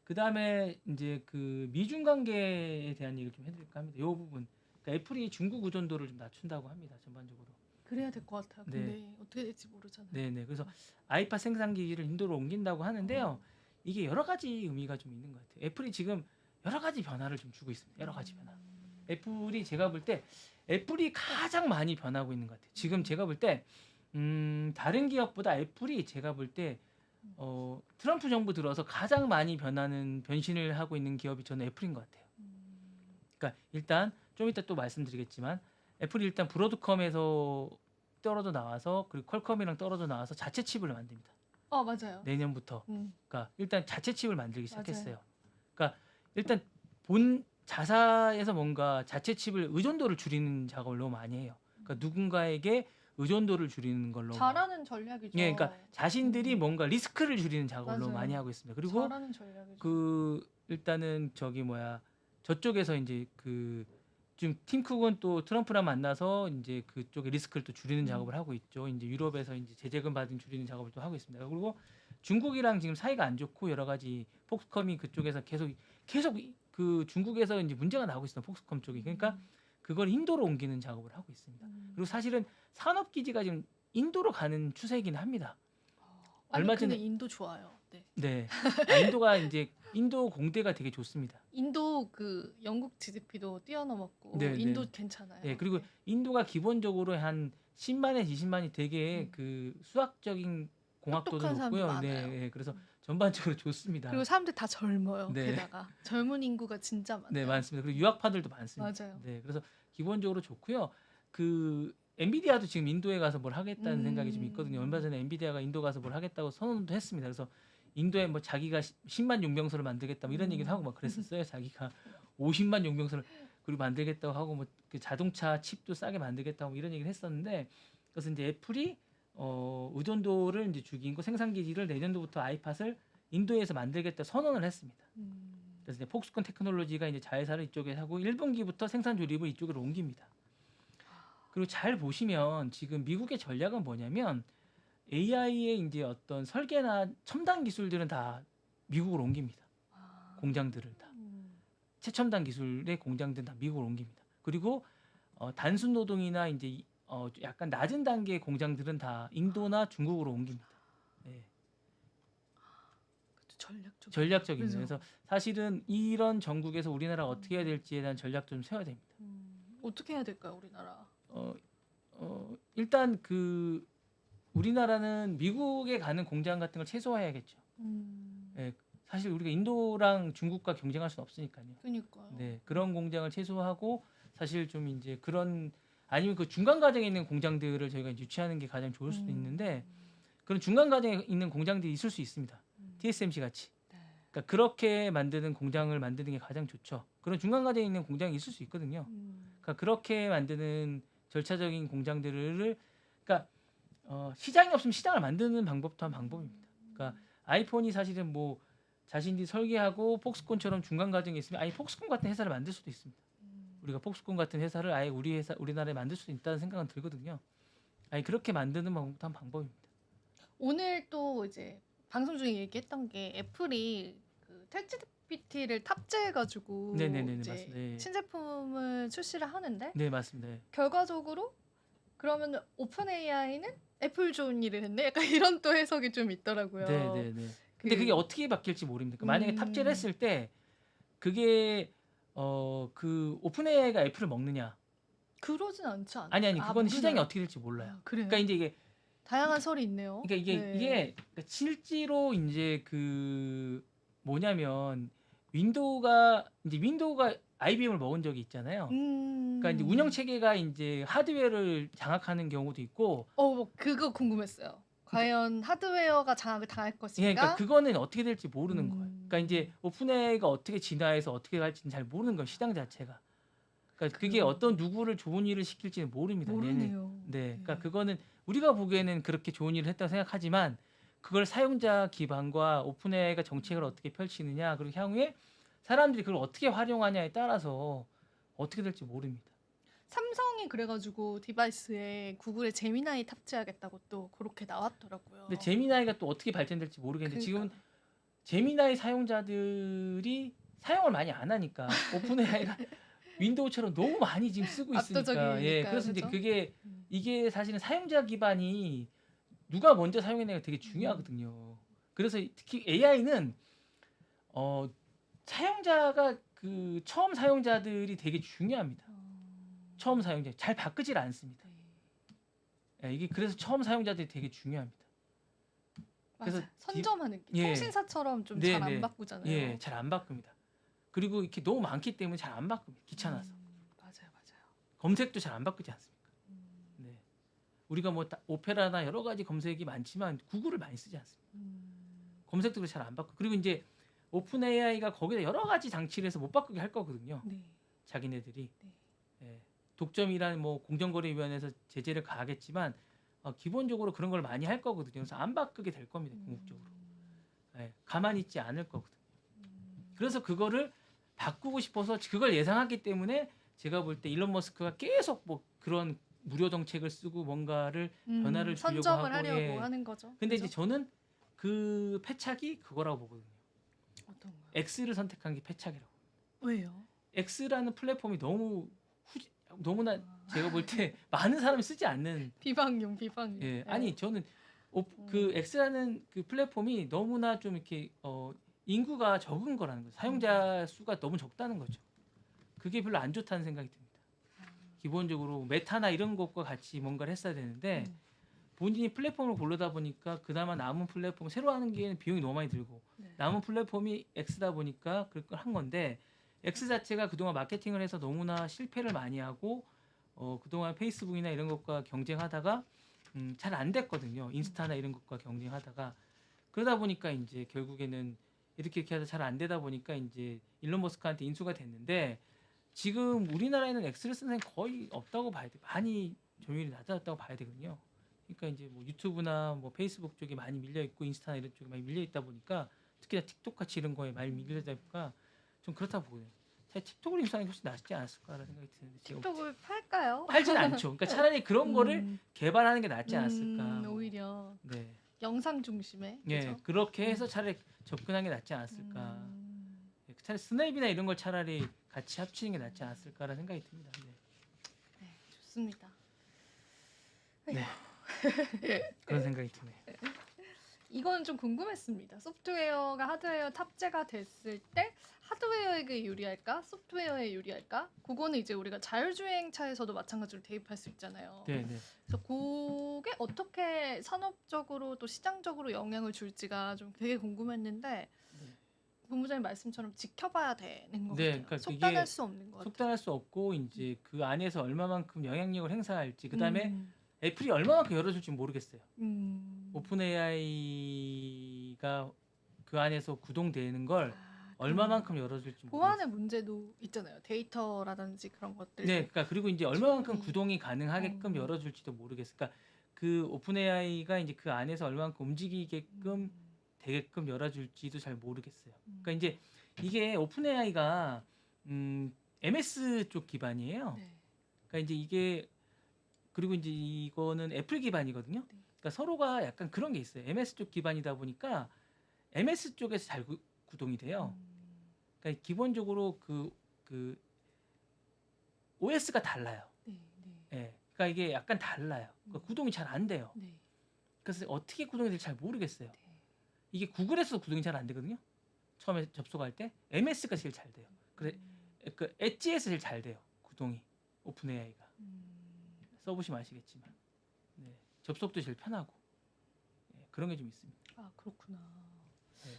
S2: 그 다음에 이제 그 미중 관계에 대한 얘기를 좀 해드릴까 합니다. 이 부분. 그러니까 애플이 중국 의존도를 좀 낮춘다고 합니다. 전반적으로.
S1: 그래야 될 것 같아요.
S2: 네.
S1: 근데 어떻게 될지 모르잖아요.
S2: 네네. 그래서 아이팟 생산기를 인도로 옮긴다고 하는데요. 이게 여러 가지 의미가 좀 있는 것 같아요. 애플이 지금 여러 가지 변화를 좀 주고 있습니다. 여러 가지 변화. 애플이 제가 볼 때 애플이 가장 많이 변하고 있는 것 같아요. 지금 제가 볼 때 다른 기업보다 애플이 제가 볼 때 트럼프 정부 들어서 가장 많이 변신을 하고 있는 기업이 저는 애플인 것 같아요. 그러니까 일단 좀 이따 또 말씀드리겠지만 애플이 일단 브로드컴에서 떨어져 나와서 그리고 퀄컴이랑 떨어져 나와서 자체 칩을 만듭니다.
S1: 맞아요.
S2: 내년부터. 그러니까 일단 자체 칩을 만들기 시작했어요.
S1: 맞아요.
S2: 그러니까 일단 본 자사에서 뭔가 자체 칩을 의존도를 줄이는 작업을 너무 많이 해요. 그러니까 누군가에게 의존도를 줄이는 걸로
S1: 잘하는 전략이죠.
S2: 예, 그러니까 자신들이 뭔가 리스크를 줄이는 작업을 너무
S1: 맞아요.
S2: 많이 하고 있습니다. 그리고
S1: 잘하는 전략이죠.
S2: 그 일단은 저쪽에서 이제 그 지금 팀 쿡은 또 트럼프랑 만나서 이제 그쪽에 리스크를 또 줄이는 작업을 하고 있죠. 이제 유럽에서 이제 제재금 받은 줄이는 작업을 또 하고 있습니다. 그리고 중국이랑 지금 사이가 안 좋고 여러 가지 폭스컴이 그쪽에서 계속 그 중국에서 이제 문제가 나오고 있어요. 폭스컴 쪽이. 그러니까 그걸 인도로 옮기는 작업을 하고 있습니다. 그리고 사실은 산업 기지가 지금 인도로 가는 추세이긴 합니다. 얼마
S1: 근데
S2: 전에
S1: 인도 좋아요. 네.
S2: 네. 인도가 이제 인도 공대가 되게 좋습니다.
S1: 인도 그 영국 GDP도 뛰어넘었고
S2: 네,
S1: 인도
S2: 네.
S1: 괜찮아요.
S2: 네, 그리고 인도가 기본적으로 한 10만에서 20만이 되게 그 수학적인 공학도도
S1: 똑똑한 사람도
S2: 높고요.
S1: 많아요.
S2: 네, 그래서 전반적으로 좋습니다.
S1: 그리고 사람들 다 젊어요.
S2: 네.
S1: 게다가 젊은 인구가 진짜 많아요.
S2: 네, 많습니다. 그리고 유학파들도 많습니다.
S1: 맞아요.
S2: 네, 그래서 기본적으로 좋고요. 그 엔비디아도 지금 인도에 가서 뭘 하겠다는 생각이 좀 있거든요. 얼마 전에 엔비디아가 인도 가서 뭘 하겠다고 선언도 했습니다. 그래서 인도에 뭐 자기가 10만 용병소를 만들겠다 뭐 이런 얘기도 하고 막 그랬었어요. 자기가 50만 용병소를 그리고 만들겠다고 하고 뭐 그 자동차 칩도 싸게 만들겠다고 뭐 이런 얘기를 했었는데 그래서 이제 애플이 의존도를 이제 죽이고 생산 기지를 내년도부터 아이팟을 인도에서 만들겠다 선언을 했습니다. 그래서 이제 폭스콘 테크놀로지가 이제 자회사를 이쪽에 하고 1분기부터 생산 조립을 이쪽으로 옮깁니다. 그리고 잘 보시면 지금 미국의 전략은 뭐냐면 AI의 이제 어떤 설계나 첨단 기술들은 다 미국으로 옮깁니다. 공장들을 다 최첨단 기술의 공장들은 다 미국으로 옮깁니다. 그리고 단순 노동이나 이제 약간 낮은 단계의 공장들은 다 인도나 중국으로 옮깁니다. 네. 전략적인
S1: 그죠.
S2: 그래서 사실은 이런 전국에서 우리나라가 어떻게 해야 될지에 대한 전략 좀 세워야 됩니다.
S1: 어떻게 해야 될까요, 우리나라?
S2: 일단 그 우리나라는 미국에 가는 공장 같은 걸 최소화해야겠죠. 네, 사실 우리가 인도랑 중국과 경쟁할 수는 없으니까요.
S1: 그러니까요.
S2: 네, 그런 공장을 최소화하고 사실 좀 이제 그런 아니면 그 중간 과정에 있는 공장들을 저희가 유치하는 게 가장 좋을 수도 있는데 그런 중간 과정에 있는 공장들이 있을 수 있습니다. TSMC 같이.
S1: 네.
S2: 그러니까 그렇게 만드는 공장을 만드는 게 가장 좋죠. 그런 중간 과정에 있는 공장이 있을 수 있거든요. 그러니까 그렇게 만드는 절차적인 공장들을 그러니까 시장이 없으면 시장을 만드는 방법도 한 방법입니다. 그러니까 아이폰이 사실은 뭐 자신들이 설계하고 폭스콘처럼 중간 과정에 있으면 아예 폭스콘 같은 회사를 만들 수도 있습니다. 우리가 폭스콘 같은 회사를 아예 우리나라에 만들 수도 있다는 생각은 들거든요. 아니 그렇게 만드는 방법도 한 방법입니다.
S1: 오늘 또 이제 방송 중에 얘기했던 게 애플이 그 챗GPT를 탑재해가지고
S2: 네네네
S1: 이제
S2: 맞습니다. 네.
S1: 신제품을 출시를 하는데
S2: 네 맞습니다. 네.
S1: 결과적으로 그러면 오픈 AI는 애플 좋은 일을 했네? 약간 이런 또 해석이 좀 있더라고요.
S2: 네네네. 근데 그게 어떻게 바뀔지 모릅니다. 만약에 탑재를 했을 때 그게 그 오픈 AI가 애플을 먹느냐?
S1: 그러진 않지 않아요?
S2: 아니 그건 시장이
S1: 모르나요?
S2: 어떻게 될지 몰라요.
S1: 아, 그래요?
S2: 그러니까 이제 이게
S1: 다양한 설이 있네요.
S2: 그러니까 이게
S1: 네.
S2: 이게 그러니까 실제로 이제 그 뭐냐면 윈도우가 IBM을 먹은 적이 있잖아요. 그러니까 이제 운영 체계가 이제 하드웨어를 장악하는 경우도 있고.
S1: 그거 궁금했어요. 과연 하드웨어가 장악을 당할
S2: 예,
S1: 것인가?
S2: 그러니까 그거는 어떻게 될지 모르는 거예요. 그러니까 이제 오픈AI가 어떻게 진화해서 어떻게 갈지는 잘 모르는 거예요. 시장 자체가. 그러니까 그게 어떤 누구를 좋은 일을 시킬지는 모릅니다.
S1: 모르네요.
S2: 네, 그러니까 그거는 우리가 보기에는 그렇게 좋은 일을 했다고 생각하지만 그걸 사용자 기반과 오픈AI가 정책을 어떻게 펼치느냐 그리고 향후에 사람들이 그걸 어떻게 활용하냐에 따라서 어떻게 될지 모릅니다.
S1: 삼성이 그래가지고 디바이스에 구글의 제미나이 탑재하겠다고 또 그렇게 나왔더라고요.
S2: 근데 제미나이가 또 어떻게 발전될지 모르겠는데 지금 제미나이 사용자들이 사용을 많이 안 하니까 오픈AI가 윈도우처럼 너무 많이 지금 쓰고 있으니까.
S1: 압도적이니까,
S2: 그래서 이제
S1: 그죠?
S2: 이게 사실은 사용자 기반이 누가 먼저 사용했냐가 되게 중요하거든요. 그래서 특히 AI는 사용자가 그 처음 사용자들이 되게 중요합니다. 처음 사용자 잘 바꾸질 않습니다. 이게 그래서 처음 사용자들이 되게 중요합니다.
S1: 그래서
S2: 그래서
S1: 선점하는 게 통신사처럼 좀 잘 안 바꾸잖아요.
S2: 예, 잘 안 바꿉니다. 그리고 이렇게 너무 많기 때문에 잘 안 바꿉니다. 귀찮아서.
S1: 맞아요.
S2: 검색도 잘 안 바꾸지 않습니까? 네. 우리가 뭐 오페라나 여러 가지 검색이 많지만 구글을 많이 쓰지 않습니까? 검색도 잘 안 바꾸고 그리고 이제 오픈 AI가 거기다 여러 가지 장치를 해서 못 바꾸게 할 거거든요.
S1: 네.
S2: 자기네들이. 예. 독점이란 뭐 공정거래위원회에서 제재를 가하겠지만 기본적으로 그런 걸 많이 할 거거든요. 그래서 안 바꾸게 될 겁니다. 궁극적으로. 예. 가만히 있지 않을 거거든요. 그래서 그거를 바꾸고 싶어서 그걸 예상하기 때문에 제가 볼 때 일론 머스크가 계속 뭐 그런 무료 정책을 쓰고 뭔가를 변화를 주려고
S1: 선점을
S2: 하고.
S1: 하려고 하는 거죠.
S2: 근데
S1: 그죠?
S2: 이제 저는 그 패착이 그거라고 보거든요.
S1: 어떤 거요?
S2: X를 선택한 게 패착이라고.
S1: 왜요?
S2: X라는 플랫폼이 너무나 제가 볼 때 많은 사람이 쓰지 않는.
S1: 비방용.
S2: 예, 아니 저는 그 X라는 그 플랫폼이 너무나 좀 이렇게 인구가 적은 거라는 거죠. 사용자 수가 너무 적다는 거죠. 그게 별로 안 좋다는 생각이 듭니다. 기본적으로 메타나 이런 것과 같이 뭔가를 했어야 되는데 본인이 플랫폼을 고르다 보니까 그나마 남은 플랫폼 새로 하는 게 비용이 너무 많이 들고 남은 플랫폼이 X다 보니까 그걸 한 건데 X 자체가 그동안 마케팅을 해서 너무나 실패를 많이 하고 그동안 페이스북이나 이런 것과 경쟁하다가 잘 안 됐거든요. 인스타나 이런 것과 경쟁하다가 그러다 보니까 이제 결국에는 이렇게 하다 잘 안 되다 보니까 이제 일론 머스크한테 인수가 됐는데 지금 우리나라에는 X를 쓰는 사람이 거의 없다고 봐야 돼. 많이 점유율이 낮아졌다고 봐야 되거든요. 그러니까 이제 뭐 유튜브나 뭐 페이스북 쪽에 많이 밀려 있고 인스타나 이런 쪽에 많이 밀려 있다 보니까 특히나 틱톡 같이 이런 거에 많이 밀려 있다 보니까 좀 그렇다고 보거든요. 틱톡을 인수하는 게 훨씬 낫지 않았을까라는 생각이 드는데
S1: 틱톡을 팔까요?
S2: 팔진 않죠. 그러니까 차라리 그런 거를 개발하는 게 낫지 않았을까.
S1: 오히려
S2: 네.
S1: 영상 중심에.
S2: 예,
S1: 그죠?
S2: 그렇게 해서 차라리 접근하는 게 낫지 않았을까. 차라리 스냅이나 이런 걸 차라리 같이 합치는 게 낫지 않았을까라는 생각이 듭니다.
S1: 네, 좋습니다.
S2: 네. 그런 생각이 드네요.
S1: 이건 좀 궁금했습니다. 소프트웨어가 하드웨어 탑재가 됐을 때 하드웨어에게 유리할까? 소프트웨어에 유리할까? 그거는 이제 우리가 자율주행차에서도 마찬가지로 대입할 수 있잖아요.
S2: 네.
S1: 그래서 그게 어떻게 산업적으로 또 시장적으로 영향을 줄지가 좀 되게 궁금했는데 본부장님 말씀처럼 지켜봐야 되는 것 같아요.
S2: 그러니까
S1: 속단할 수 없는 것 같아요.
S2: 속단할 수 없고 이제 그 안에서 얼마만큼 영향력을 행사할지 그다음에 애플이 얼마만큼 열어줄지 모르겠어요. 오픈 AI가 그 안에서 구동되는 걸 얼마만큼 열어줄지 모르겠어요.
S1: 보안의 문제도 있잖아요. 데이터라든지 그런 것들.
S2: 네, 그러니까 그리고 이제 얼마만큼
S1: 충분히.
S2: 구동이 가능하게끔 열어줄지도 모르겠어요. 그러니까 그 오픈 AI가 이제 그 안에서 얼마만큼 움직이게끔 되게끔 열어줄지도 잘 모르겠어요. 그러니까 이제 이게 오픈 AI가 MS 쪽 기반이에요.
S1: 네.
S2: 그러니까 이제 이게 그리고 이제 이거는 애플 기반이거든요.
S1: 네.
S2: 그러니까 서로가 약간 그런 게 있어요. MS 쪽 기반이다 보니까 MS 쪽에서 잘 구동이 돼요. 그러니까 기본적으로 그 OS가 달라요.
S1: 네, 네.
S2: 예. 그러니까 이게 약간 달라요. 그러니까 구동이 잘 안 돼요.
S1: 네.
S2: 그래서 어떻게 구동이 될지 잘 모르겠어요.
S1: 네.
S2: 이게 구글에서도 구동이 잘 안 되거든요. 처음에 접속할 때 MS가 제일 잘 돼요. 그래 그 엣지에서 제일 잘 돼요. 구동이 오픈 AI가 써보시면 아시겠지만 네. 접속도 제일 편하고 네. 그런 게 좀 있습니다.
S1: 아 그렇구나.
S2: 네.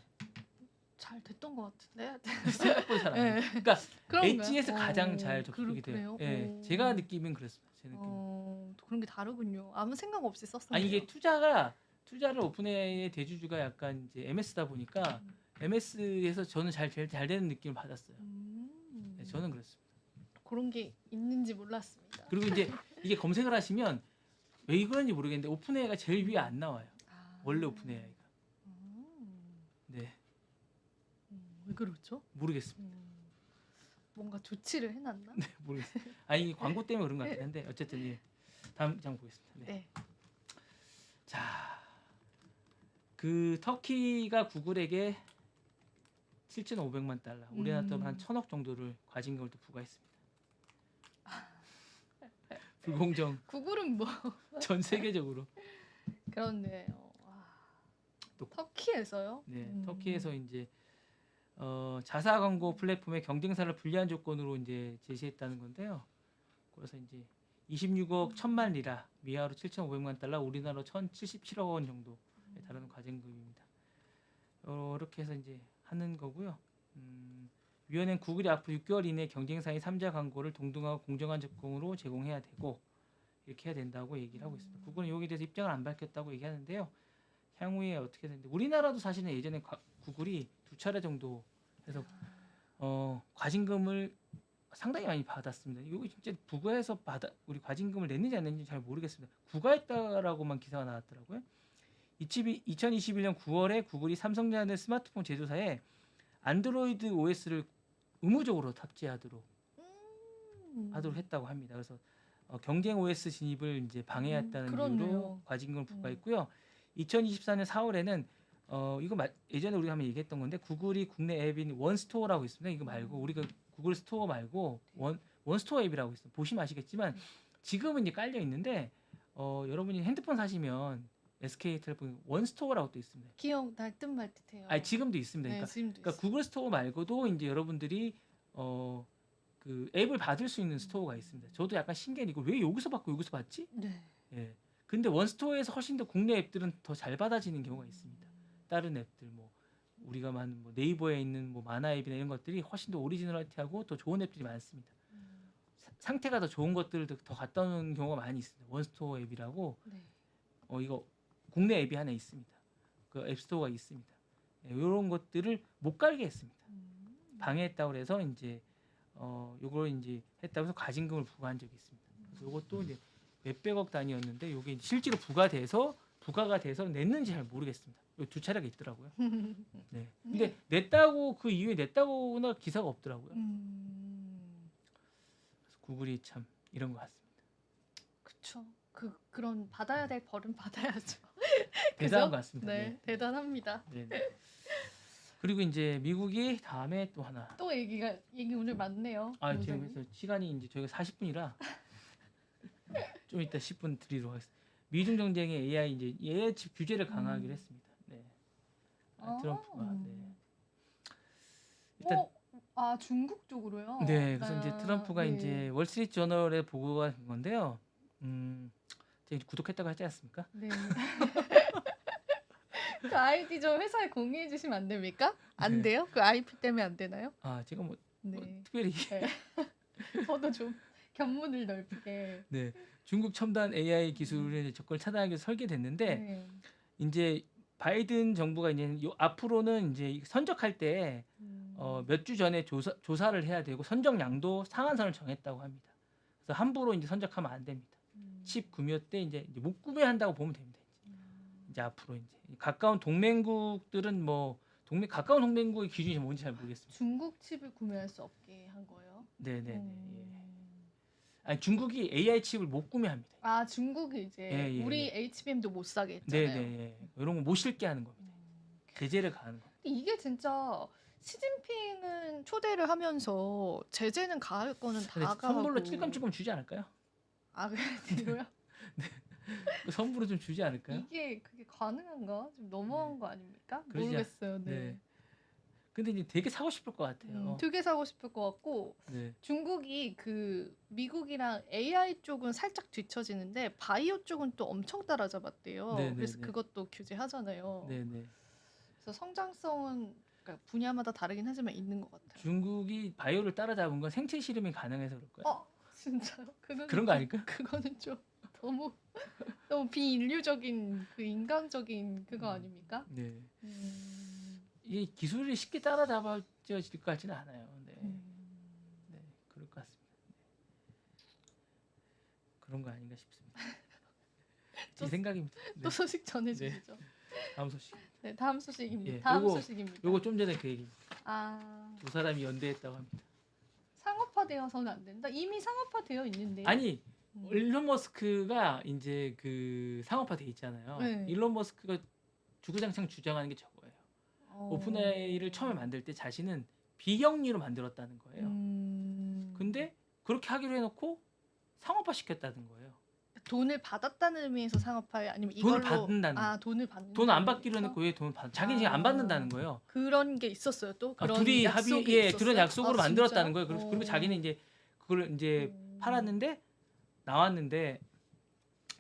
S1: 잘 됐던 것 같은데.
S2: 생각보다 잘 안 돼요.
S1: 네.
S2: 그러니까
S1: 그런가요?
S2: 엣지에서 가장 잘 접속이 돼요.
S1: 그래요?
S2: 예, 제가 느끼면 그랬습니다. 제 느낌.
S1: 또 그런 게 다르군요. 아무 생각 없이 썼었네요.
S2: 아니 이게 투자를 오픈 AI의 대주주가 약간 이제 MS다 보니까 MS에서 저는 잘 되는 느낌을 받았어요. 네, 저는 그랬습니다.
S1: 그런 게 있는지 몰랐습니다.
S2: 그리고 이제 이게 검색을 하시면 왜 그런지 모르겠는데 오픈 AI가 제일 위에 안 나와요. 원래 오픈 AI가. 네,
S1: 왜 그렇죠?
S2: 모르겠습니다.
S1: 뭔가 조치를 해놨나?
S2: 네, 모르겠어요. 아니 광고 때문에 그런 것 같긴 한데 어쨌든 예. 다음 장 보겠습니다. 네.
S1: 네.
S2: 자, 그 터키가 구글에게 7,500만 달러, 우리나라 돈으로 한 1,000억 정도를 과징금을 또 부과했습니다. 불공정.
S1: 구글은 뭐
S2: 전 세계적으로.
S1: 그렇네요.
S2: 또
S1: 터키에서요?
S2: 네, 터키에서 이제 자사 광고 플랫폼의 경쟁사를 불리한 조건으로 이제 제시했다는 건데요. 그래서 이제 26억 1천만 리라, 미화로 7,500만 달러, 우리나라로 1,077억 원 정도에 달하는 과징금입니다. 이렇게 해서 이제 하는 거고요. 위원회는 구글이 앞으로 6개월 이내 경쟁사의 3자 광고를 동등하고 공정한 조건으로 제공해야 되고 이렇게 해야 된다고 얘기를 하고 있습니다. 구글은 여기에 대해서 입장을 안 밝혔다고 얘기하는데요. 향후에 어떻게 되는데 우리나라도 사실은 예전에 구글이 2차례 정도 해서 과징금을 상당히 많이 받았습니다. 이거 진짜 부과해서 우리 과징금을 냈는지 안 냈는지 잘 모르겠습니다. 부과했다라고만 기사가 나왔더라고요. 2021년 9월에 구글이 삼성전자 스마트폰 제조사에 안드로이드 OS를 의무적으로 탑재하도록 했다고 합니다. 그래서 경쟁 OS 진입을 이제 방해했다는 이유로 과징금을 부과했고요. 2024년 4월에는 이거 예전에 우리가 한번 얘기했던 건데 구글이 국내 앱인 원스토어라고 있습니다. 이거 말고 우리가 구글 스토어 말고 원스토어 앱이라고 있어요. 보시면 아시겠지만 지금은 이제 깔려 있는데 여러분이 핸드폰 사시면 SK텔레폰 원스토어라고 또 있습니다.
S1: 기억날 듯 말 듯해요.
S2: 아니 지금도 있습니다.
S1: 네,
S2: 그러니까 구글 스토어 말고도 이제 여러분들이 그 앱을 받을 수 있는 스토어가 있습니다. 저도 약간 신기해. 이거 왜 여기서 받고 여기서 받지?
S1: 네.
S2: 예. 근데 원스토어에서 훨씬 더 국내 앱들은 더 잘 받아지는 경우가 있습니다. 다른 앱들 뭐 우리가 만 뭐 네이버에 있는 뭐 만화 앱이나 이런 것들이 훨씬 더 오리지널리티하고 더 좋은 앱들이 많습니다. 상태가 더 좋은 것들을 더 갖다 놓는 경우가 많이 있습니다. 원스토어 앱이라고 이거 국내 앱이 하나 있습니다. 그 앱스토어가 있습니다. 이런 것들을 못 깔게 했습니다. 방해했다고 해서 이제 요걸 이제 했다고 해서 과징금을 부과한 적이 있습니다. 그래서 이것도 이제 몇백억 단위였는데 이게 실제로 부과가 돼서 냈는지 잘 모르겠습니다. 요 2차례가 있더라고요. 네. 근데 냈다고 그 이후에 냈다고나 기사가 없더라고요. 그래서 구글이 참 이런 것 같습니다.
S1: 그렇죠. 그런 받아야 될 벌은 받아야죠.
S2: 대단한 것 같습니다.
S1: 네, 대단합니다.
S2: 네. 그리고 이제 미국이 다음에 또 하나.
S1: 또 얘기 오늘 많네요.
S2: 지금 그래서 시간이 이제 저희가 40분이라 좀 이따 10분 드리도록 하겠습니다. 미중 경쟁의 AI 이제 AI 규제를 강화하기로 했습니다. 네. 트럼프가. 네.
S1: 일단 중국 쪽으로요.
S2: 네, 그래서 이제 트럼프가 이제 월스트리트 저널에 보고가 된 건데요. 제가 구독했다고 하지 않습니까?
S1: 네. 그 아이디 좀 회사에 공유해 주시면 안 됩니까? 안 돼요? 그 IP 때문에 안 되나요?
S2: 제가 뭐
S1: 네.
S2: 특별히
S1: 저도 좀 견문을 넓게.
S2: 네. 중국 첨단 AI 기술의 접근을 차단하기 위해서 설계됐는데 이제 바이든 정부가 이제 앞으로는 이제 선적할 때 몇 주 전에 조사를 해야 되고 선적량도 상한선을 정했다고 합니다. 그래서 함부로 이제 선적하면 안 됩니다. 칩 구매 때 이제 못 구매한다고 보면 됩니다. 이제 앞으로 이제 가까운 동맹국들은 뭐 가까운 동맹국의 기준이 뭔지 잘 모르겠습니다.
S1: 중국 칩을 구매할 수 없게 한 거예요.
S2: 네네네. 예. 아니 중국이 AI 칩을 못 구매합니다.
S1: 아 중국이 이제
S2: 예, 예,
S1: 우리
S2: 예.
S1: HBM도 못 사게 했잖아요.
S2: 네네. 이런 거 못 실게 하는 겁니다. 제재를 가하는 거.
S1: 근데 이게 진짜 시진핑은 초대를 하면서 제재는 가할 거는 다
S2: 근데
S1: 가하고
S2: 선물로 찔끔찔끔 주지 않을까요?
S1: 아 그래요?
S2: 선물로 좀 주지 않을까요?
S1: 이게 그게 가능한가? 좀 너무한 거 아닙니까?
S2: 그러지
S1: 모르겠어요. 네.
S2: 네. 근데 이제 되게 사고 싶을 것 같아요.
S1: 되게 사고 싶을 것 같고
S2: 네.
S1: 중국이 그 미국이랑 AI 쪽은 살짝 뒤처지는데 바이오 쪽은 또 엄청 따라잡았대요.
S2: 네, 네,
S1: 그래서
S2: 네.
S1: 그것도 규제하잖아요.
S2: 네네.
S1: 그래서 성장성은 그러니까 분야마다 다르긴 하지만 있는 것 같아요.
S2: 중국이 바이오를 따라잡은 건 생체 실험이 가능해서 그럴 거예요.
S1: 진짜요? 그거는
S2: 그런 거
S1: 좀-
S2: 아닐까?
S1: 그거는 좀 너무 너무 비인류적인 그 인간적인 그거 아닙니까?
S2: 네.
S1: 음,
S2: 이 기술이 쉽게 따라잡아질 것 같지는 않아요. 네. 네. 그럴 것 같습니다. 그런 거 아닌가 싶습니다.
S1: 또-
S2: 제 생각입니다. 네.
S1: 또 소식 전해주시죠.
S2: 다음 소식.
S1: 네, 다음 소식입니다.
S2: 예,
S1: 다음
S2: 요거-
S1: 소식입니다.
S2: 요거 좀 전에 그 얘기.
S1: 아
S2: 두 사람이 연대했다고 합니다.
S1: 상업화되어서는 안 된다. 이미 상업화되어 있는데.
S2: 아니
S1: 음.
S2: 일론 머스크가 이제 그 상업화돼 있잖아요.
S1: 네.
S2: 일론 머스크가 주구장창 주장하는 게 저거예요.
S1: 어.
S2: 오픈AI를 처음에 만들 때 자신은 비영리로 만들었다는 거예요. 근데 그렇게 하기로 해놓고 상업화 시켰다는 거예요.
S1: 돈을 받았다는 의미에서 상업화에 아니면
S2: 돈을
S1: 이걸로
S2: 받는다는
S1: 아 돈을 받는
S2: 돈 안 받기로 해놓고 왜 돈 받? 자기는 지금 안 받는다는 거예요.
S1: 그런 게 있었어요 또 그런
S2: 둘이
S1: 약속이
S2: 합의, 예,
S1: 있었어요?
S2: 그런 약속으로
S1: 아,
S2: 만들었다는
S1: 진짜요?
S2: 거예요. 그리고 자기는 이제 그걸 이제 팔았는데 나왔는데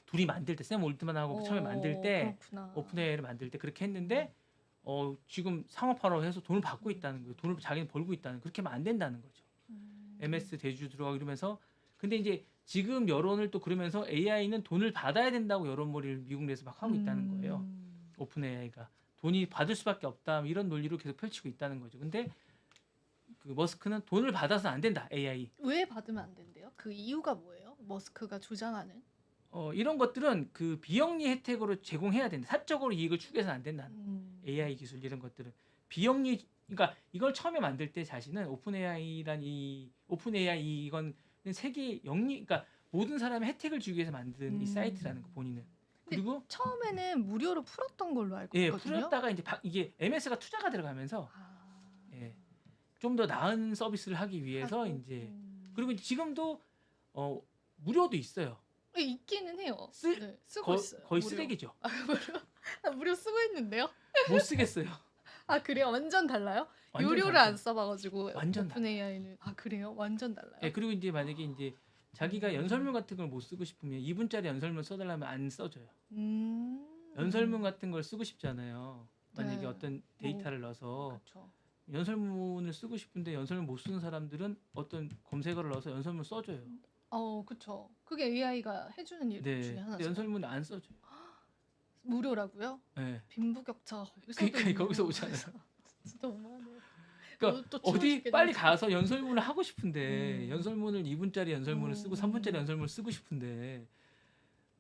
S2: 둘이 만들 때 샘 올트만하고 처음에 만들 때
S1: 그렇구나.
S2: 오픈AI를 만들 때 그렇게 했는데 지금 상업화로 해서 돈을 받고 있다는 거예요. 돈을 자기는 벌고 있다는 그렇게 하면 안 된다는 거죠. MS 대주 들어가고 이러면서 근데 이제 지금 여론을 또 그러면서 AI는 돈을 받아야 된다고 여론몰이를 미국 내에서 막 하고 있다는 거예요. 오픈AI가 돈이 받을 수밖에 없다 이런 논리로 계속 펼치고 있다는 거죠. 근데 그 머스크는 돈을 받아서 안 된다 AI.
S1: 왜 받으면 안 된대요? 그 이유가 뭐예요? 머스크가 주장하는?
S2: 이런 것들은 그 비영리 혜택으로 제공해야 된다. 사적으로 이익을 추구해서는 안 된다는 AI 기술 이런 것들은 비영리 그러니까 이걸 처음에 만들 때 자신은 오픈AI란 이 오픈AI 이건 세계 영리 그러니까 모든 사람의 혜택을 주기 위해서 만든 이 사이트라는 거 본인은 그리고
S1: 처음에는 무료로 풀었던 걸로 알고
S2: 예
S1: 있거든요.
S2: 풀었다가 이제 이게 MS가 투자가 들어가면서 예, 좀 더 나은 서비스를 하기 위해서
S1: 하고,
S2: 이제 그리고 지금도 무료도 있어요.
S1: 있기는 해요.
S2: 쓰-
S1: 네, 쓰고 있어요.
S2: 거의
S1: 무료.
S2: 쓰레기죠.
S1: 무료 쓰고 있는데요?
S2: 못 쓰겠어요.
S1: 아 그래요? 완전 달라요?
S2: 완전
S1: 유료를
S2: 다르죠.
S1: 안 써봐가지고
S2: 완전
S1: 오픈 AI는 아 그래요? 완전 달라요?
S2: 예, 그리고 이제 만약에 이제 자기가 연설문 같은 걸 못 쓰고 싶으면 2분짜리 연설문 써달라면 안 써줘요. 연설문 같은 걸 쓰고 싶잖아요. 만약에
S1: 네.
S2: 어떤 데이터를 넣어서
S1: 그렇죠.
S2: 연설문을 쓰고 싶은데 연설문 못 쓰는 사람들은 어떤 검색어를 넣어서 연설문 써줘요.
S1: 그렇죠. 그게 AI가 해주는 일
S2: 네,
S1: 중에
S2: 근데
S1: 하나죠.
S2: 연설문을 안 써줘요.
S1: 무료라고요?
S2: 네.
S1: 빈부격차가 거기서
S2: 그러니까 거기서 오잖아요.
S1: 진짜 너무하네.
S2: 그러니까
S1: 또
S2: 어디
S1: 죽고
S2: 빨리
S1: 싶겠네.
S2: 가서 연설문을 하고 싶은데 연설문을 2분짜리 연설문을 쓰고
S1: 음.
S2: 3분짜리 연설문을 쓰고 싶은데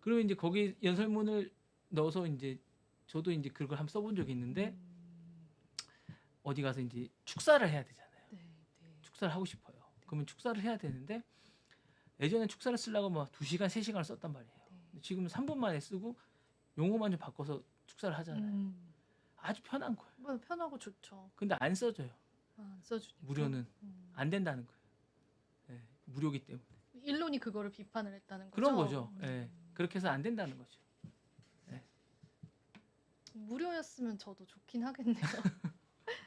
S2: 그러면 이제 거기 연설문을 넣어서 이제 저도 이제 그걸 한번 써본 적이 있는데 어디 가서 이제 축사를 해야 되잖아요.
S1: 네.
S2: 축사를 하고 싶어요. 그러면 축사를 해야 되는데 예전엔 축사를 쓰려고 막 2시간, 3시간을 썼단 말이에요. 근데 지금은 3분 만에 쓰고 용어만 좀 바꿔서 축사를 하잖아요. 아주 편한 거예요.
S1: 뭐 편하고 좋죠.
S2: 근데 안 써줘요.
S1: 안 써주니까.
S2: 무료는 안 된다는 거예요. 네, 무료기 때문에.
S1: 일론이 그거를 비판을 했다는 거죠.
S2: 그런 거죠. 예. 그렇게 해서 안 된다는 거죠.
S1: 무료였으면 저도 좋긴 하겠네요.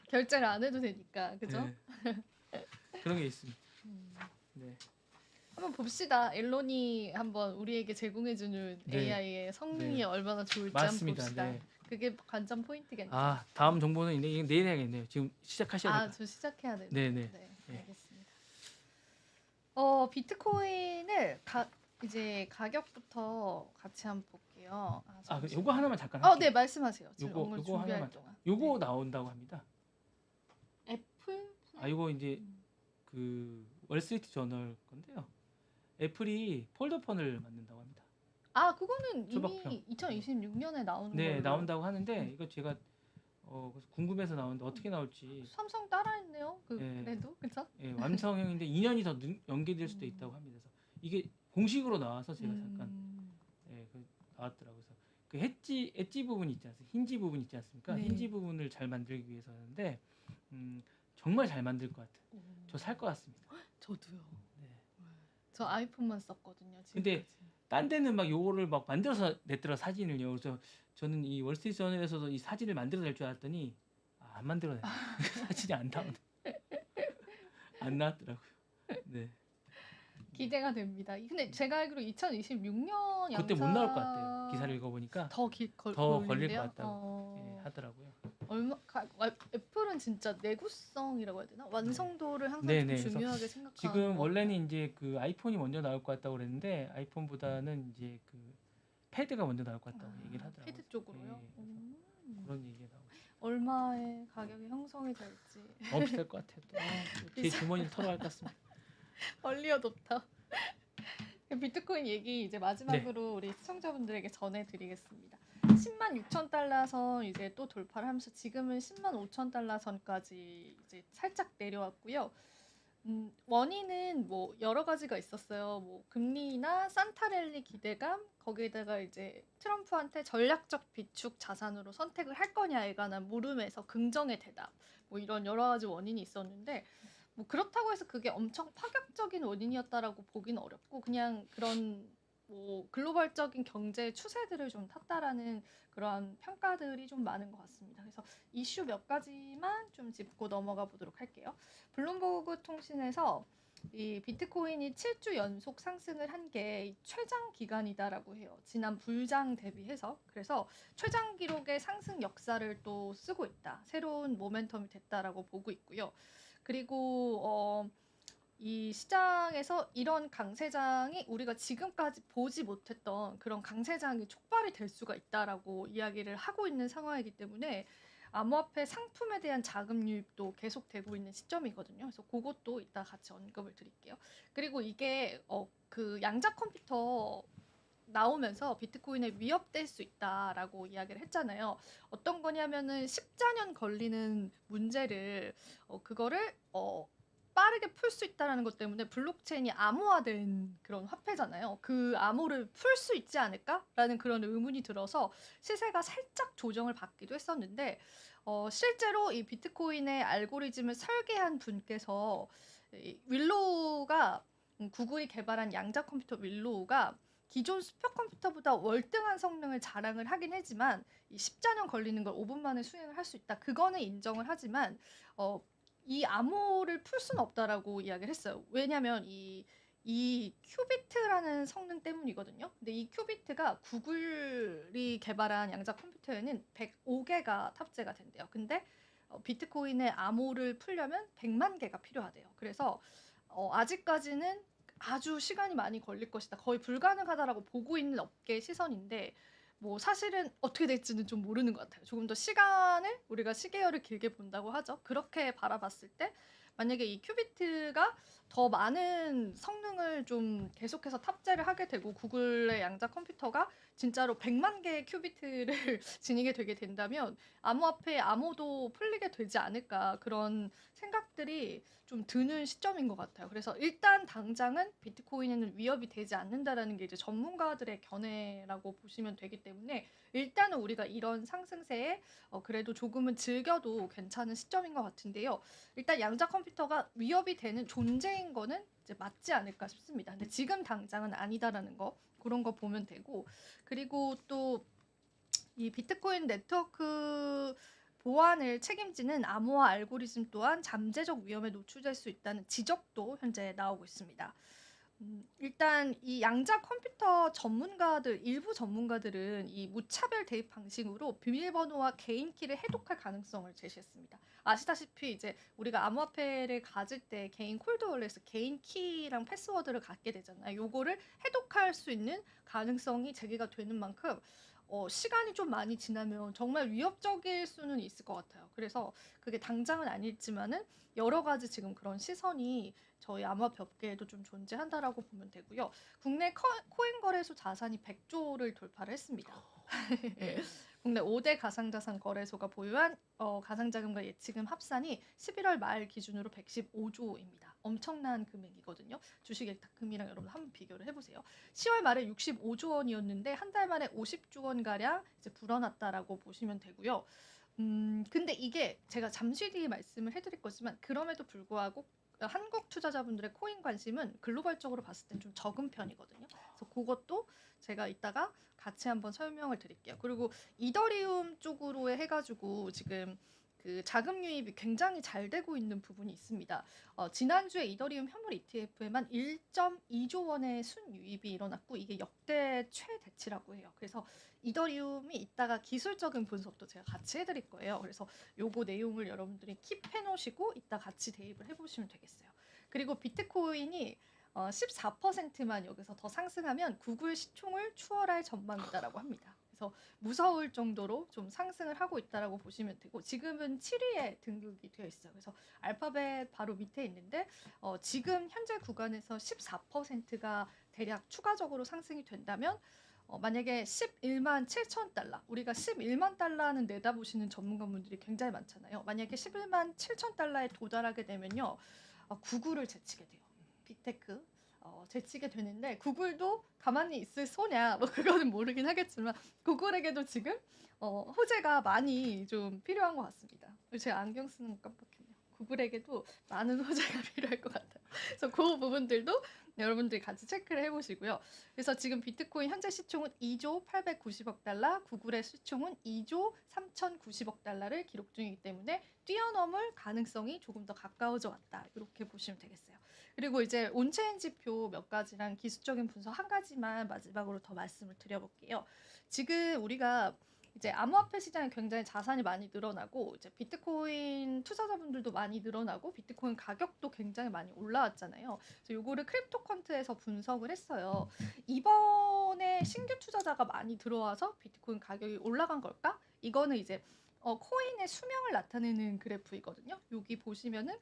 S1: 결제를 안 해도 되니까 그죠?
S2: 네. 그런 게 있습니다. 네.
S1: 한번 봅시다. 일론이 한번 우리에게 제공해주는
S2: 네.
S1: AI의 성능이
S2: 네.
S1: 얼마나 좋을지
S2: 맞습니다.
S1: 한번 봅시다.
S2: 네.
S1: 그게 관전 포인트겠네요.
S2: 다음 정보는 내일 해야겠네요. 지금 시작하셔야 돼요.
S1: 저 시작해야 되네.
S2: 네네.
S1: 네, 알겠습니다. 비트코인을 이제 가격부터 같이 한번 볼게요. 잠시만요.
S2: 요거 하나만 잠깐
S1: 네,
S2: 할게요.
S1: 말씀하세요. 지금
S2: 요거
S1: 오늘
S2: 요거
S1: 준비할
S2: 하나만.
S1: 동안.
S2: 요거 나온다고 합니다.
S1: 애플?
S2: 요거 이제
S1: 음.
S2: 그 월스트리트 저널 건데요. 애플이 폴더폰을 만든다고 합니다.
S1: 그거는
S2: 초박형.
S1: 이미 2026년에 나오는
S2: 네,
S1: 걸로.
S2: 나온다고 하는데 이거 제가 그래서 궁금해서 나오는데 어떻게 나올지.
S1: 삼성 따라했네요.
S2: 예.
S1: 그래도 그쵸?
S2: 예, 완성형인데 2년이 더 연기될 수도 있다고 합니다. 그래서 이게 공식으로 나와서 제가 잠깐 나왔더라고요. 그래서 그 엣지 부분 있지 않습니까? 힌지 부분 있지 않습니까?
S1: 네.
S2: 힌지 부분을 잘 만들기 위해서였는데 정말 잘 만들 것 같아요. 저 살 것 같습니다.
S1: 저도요.
S2: 네.
S1: 저 아이폰만 썼거든요.
S2: 근데 딴 데는 막 요거를 막 만들어서 냈더라 사진을요. 그래서 저는 이 월스트리트 저널에서도 이 사진을 만들어 낼 줄 알았더니 안 만들어내. 사진이 안 나오네. 안 나왔더라고요. 네.
S1: 기대가 됩니다. 근데 제가 알기로 2026년
S2: 그때 못 나올 것 같아요. 기사를 읽어보니까
S1: 더
S2: 걸릴 것 같다고
S1: 어...
S2: 하더라고요.
S1: 애플은 진짜 내구성이라고 해야 되나? 완성도를 항상
S2: 네네.
S1: 좀 중요하게 생각하는
S2: 지금
S1: 것
S2: 원래는
S1: 같아요.
S2: 이제 그 아이폰이 먼저 나올 것 같다고 그랬는데 아이폰보다는 이제 그 패드가 먼저 나올 것 같다고 얘기를 하더라고요.
S1: 패드 쪽으로요?
S2: 그런 얘기가 나오고.
S1: 얼마의 가격이 형성이 될지.
S2: 너무 비쌀 것 같아요. 제 주머니를 털어갈 것 같습니다.
S1: 얼리어답터. 비트코인 얘기 이제 마지막으로 우리 시청자분들에게 전해드리겠습니다. 10만 6천 달러 선 이제 또 돌파를 하면서 지금은 10만 5천 달러 선까지 이제 살짝 내려왔고요. 원인은 뭐 여러 가지가 있었어요. 뭐 금리나 산타랠리 기대감, 거기에다가 이제 트럼프한테 전략적 비축 자산으로 선택을 할 거냐에 관한 물음에서 긍정의 대답, 뭐 이런 여러 가지 원인이 있었는데 뭐 그렇다고 해서 그게 엄청 파격적인 원인이었다라고 보기는 어렵고 그냥 그런 뭐 글로벌적인 경제 추세들을 좀 탔다라는 그러한 평가들이 좀 많은 것 같습니다. 그래서 이슈 몇 가지만 좀 짚고 넘어가 보도록 할게요. 블룸버그 통신에서 이 비트코인이 7주 연속 상승을 한 게 최장 기간이다라고 해요. 지난 불장 대비해서. 그래서 최장 기록의 상승 역사를 또 쓰고 있다. 새로운 모멘텀이 됐다라고 보고 있고요. 그리고 이 시장에서 이런 강세장이 우리가 지금까지 보지 못했던 그런 강세장이 촉발이 될 수가 있다라고 이야기를 하고 있는 상황이기 때문에 암호화폐 상품에 대한 자금 유입도 계속되고 있는 시점이거든요. 그래서 그것도 이따 같이 언급을 드릴게요. 그리고 이게 그 양자 컴퓨터 나오면서 비트코인에 위협될 수 있다라고 이야기를 했잖아요. 어떤 거냐면은 14년 걸리는 문제를 그거를 빠르게 풀 수 있다라는 것 때문에 블록체인이 암호화된 그런 화폐잖아요. 그 암호를 풀 수 있지 않을까라는 그런 의문이 들어서 시세가 살짝 조정을 받기도 했었는데 실제로 이 비트코인의 알고리즘을 설계한 분께서 윌로우가 구글이 개발한 양자 컴퓨터 윌로우가 기존 슈퍼컴퓨터보다 월등한 성능을 자랑을 하긴 하지만 이 14년 걸리는 걸 5분 만에 수행을 할 수 있다. 그거는 인정을 하지만 이 암호를 풀 수는 없다라고 이야기를 했어요. 왜냐하면 이 큐비트라는 성능 때문이거든요. 근데 이 큐비트가 구글이 개발한 양자 컴퓨터에는 105개가 탑재가 된대요. 근데 비트코인의 암호를 풀려면 100만 개가 필요하대요. 그래서 아직까지는 아주 시간이 많이 걸릴 것이다. 거의 불가능하다라고 보고 있는 업계의 시선인데 뭐 사실은 어떻게 될지는 좀 모르는 것 같아요. 조금 더 시간을 우리가 시계열을 길게 본다고 하죠. 그렇게 바라봤을 때 만약에 이 큐비트가 더 많은 성능을 좀 계속해서 탑재를 하게 되고 구글의 양자 컴퓨터가 진짜로 100만 개의 큐비트를 지니게 되게 된다면 암호화폐 암호도 풀리게 되지 않을까 그런 생각들이 좀 드는 시점인 것 같아요. 그래서 일단 당장은 비트코인에는 위협이 되지 않는다라는 게 이제 전문가들의 견해라고 보시면 되기 때문에 일단은 우리가 이런 상승세에 그래도 조금은 즐겨도 괜찮은 시점인 것 같은데요. 일단 양자 컴퓨터가 위협이 되는 존재인 거는 이제 맞지 않을까 싶습니다. 근데 지금 당장은 아니다라는 거 그런 거 보면 되고 그리고 또 이 비트코인 네트워크 보안을 책임지는 암호화 알고리즘 또한 잠재적 위험에 노출될 수 있다는 지적도 현재 나오고 있습니다. 일단 이 양자 컴퓨터 전문가들, 일부 전문가들은 이 무차별 대입 방식으로 비밀번호와 개인 키를 해독할 가능성을 제시했습니다. 아시다시피 이제 우리가 암호화폐를 가질 때 개인 콜드월렛에서 개인 키랑 패스워드를 갖게 되잖아요. 요거를 해독할 수 있는 가능성이 제기가 되는 만큼 시간이 좀 많이 지나면 정말 위협적일 수는 있을 것 같아요. 그래서 그게 당장은 아니지만은 여러 가지 지금 그런 시선이 저희 암호화폐 업계에도 좀 존재한다라고 보면 되고요. 국내 코인 거래소 자산이 100조를 돌파를 했습니다. 국내 5대 가상자산 거래소가 보유한 가상자금과 예치금 합산이 11월 말 기준으로 115조입니다. 엄청난 금액이거든요. 주식 예탁금이랑 여러분 한번 비교를 해보세요. 10월 말에 65조 원이었는데 한 달 만에 50조 원 가량 이제 불어났다라고 보시면 되고요. 근데 이게 제가 잠시 뒤에 말씀을 해드릴 거지만 그럼에도 불구하고 한국 투자자분들의 코인 관심은 글로벌적으로 봤을 땐 좀 적은 편이거든요. 그래서 그것도 제가 이따가 같이 한번 설명을 드릴게요. 그리고 이더리움 쪽으로 해가지고 지금 그 자금 유입이 굉장히 잘 되고 있는 부분이 있습니다. 지난주에 이더리움 현물 ETF에만 1.2조 원의 순유입이 일어났고 이게 역대 최대치라고 해요. 그래서 이더리움이 이따가 기술적인 분석도 제가 같이 해드릴 거예요. 그래서 요거 내용을 여러분들이 킵해 놓으시고 이따 같이 대입을 해보시면 되겠어요. 그리고 비트코인이 14%만 여기서 더 상승하면 구글 시총을 추월할 전망이다라고 합니다. 그래서 무서울 정도로 좀 상승을 하고 있다라고 보시면 되고 지금은 7위에 등극이 되어 있어요. 그래서 알파벳 바로 밑에 있는데 지금 현재 구간에서 14%가 대략 추가적으로 상승이 된다면 만약에 11만 7천 달러, 우리가 11만 달러는 내다보시는 전문가분들이 굉장히 많잖아요. 만약에 11만 7천 달러에 도달하게 되면요, 구글을 제치게 돼요. 빅테크 제치게 되는데 구글도 가만히 있을 소냐? 뭐 그거는 모르긴 하겠지만 구글에게도 지금 호재가 많이 좀 필요한 것 같습니다. 제가 안경 쓰는 거 깜빡했네요. 구글에게도 많은 호재가 필요할 것 같아요. 그래서 그 부분들도 여러분들이 같이 체크를 해보시고요. 그래서 지금 비트코인 현재 시총은 2조 890억 달러, 구글의 시총은 2조 3,090억 달러를 기록 중이기 때문에 뛰어넘을 가능성이 조금 더 가까워져 왔다. 이렇게 보시면 되겠어요. 그리고 이제 온체인 지표 몇 가지랑 기술적인 분석 한 가지만 마지막으로 더 말씀을 드려볼게요. 지금 우리가 이제 암호화폐 시장에 굉장히 자산이 많이 늘어나고 이제 비트코인 투자자분들도 많이 늘어나고 비트코인 가격도 굉장히 많이 올라왔잖아요. 그래서 요거를 크립토컨트에서 분석을 했어요. 이번에 신규 투자자가 많이 들어와서 비트코인 가격이 올라간 걸까? 이거는 이제 코인의 수명을 나타내는 그래프이거든요. 여기 보시면은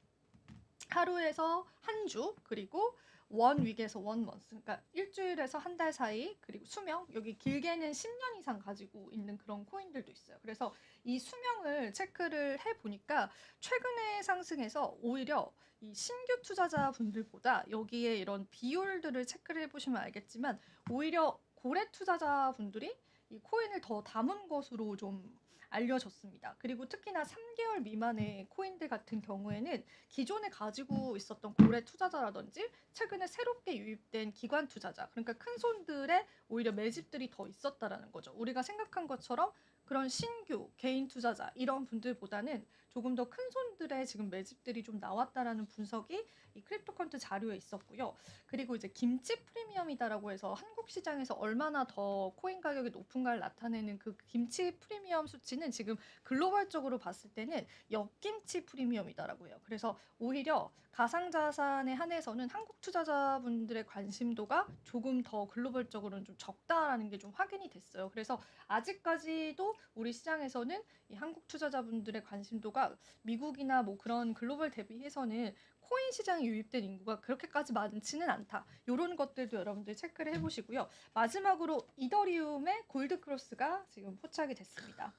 S1: 하루에서 한 주, 그리고 원 윅에서 원 먼스, 그러니까 일주일에서 한 달 사이, 그리고 수명, 여기 길게는 10년 이상 가지고 있는 그런 코인들도 있어요. 그래서 이 수명을 체크를 해보니까 최근에 상승해서 오히려 이 신규 투자자분들보다 여기에 이런 비율들을 체크를 해보시면 알겠지만 오히려 고래 투자자분들이 이 코인을 더 담은 것으로 좀 알려졌습니다. 그리고 특히나 3개월 미만의 코인들 같은 경우에는 기존에 가지고 있었던 고래 투자자라든지 최근에 새롭게 유입된 기관 투자자, 그러니까 큰 손들의 오히려 매집들이 더 있었다라는 거죠. 우리가 생각한 것처럼 그런 신규 개인 투자자 이런 분들보다는 조금 더 큰 손들의 지금 매집들이 좀 나왔다라는 분석이 이 크립토컨트 자료에 있었고요. 그리고 이제 김치 프리미엄이다라고 해서 한국 시장에서 얼마나 더 코인 가격이 높은가를 나타내는 그 김치 프리미엄 수치는 지금 글로벌적으로 봤을 때는 엽김치 프리미엄이다라고 해요. 그래서 오히려 가상자산에 한해서는 한국 투자자분들의 관심도가 조금 더 글로벌적으로는 좀 적다라는 게 좀 확인이 됐어요. 그래서 아직까지도 우리 시장에서는 이 한국 투자자분들의 관심도가 미국이나 뭐 그런 글로벌 대비해서는 코인 시장에 유입된 인구가 그렇게까지 많지는 않다. 이런 것들도 여러분들 체크를 해보시고요. 마지막으로 이더리움의 골드크로스가 지금 포착이 됐습니다.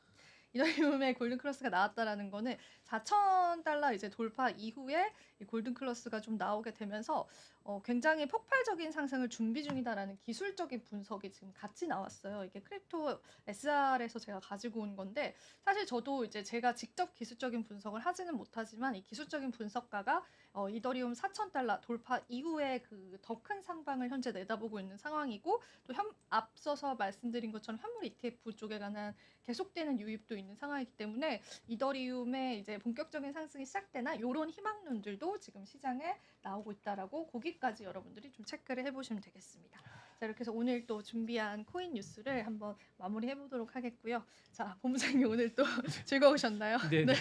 S1: 이더리움의 골든클러스가 나왔다라는 거는 4,000달러 이제 돌파 이후에 이 골든클러스가 좀 나오게 되면서 굉장히 폭발적인 상승을 준비 중이다라는 기술적인 분석이 지금 같이 나왔어요. 이게 크립토 SR에서 제가 가지고 온 건데 사실 저도 이제 제가 직접 기술적인 분석을 하지는 못하지만 이 기술적인 분석가가 이더리움 4,000달러 돌파 이후에 그 더 큰 상방을 현재 내다보고 있는 상황이고 또 앞서서 말씀드린 것처럼 현물 ETF 쪽에 관한 계속되는 유입도 있는 상황이기 때문에 이더리움의 이제 본격적인 상승이 시작되나 이런 희망론들도 코인도 지금 시장에 나오고 있다라고 거기까지 여러분들이 좀 체크를 해보시면 되겠습니다. 자, 이렇게 해서 오늘 또 준비한 코인 뉴스를 한번 마무리해 보도록 하겠고요. 자, 본부장님 오늘 또 즐거우셨나요?
S2: 네, 네.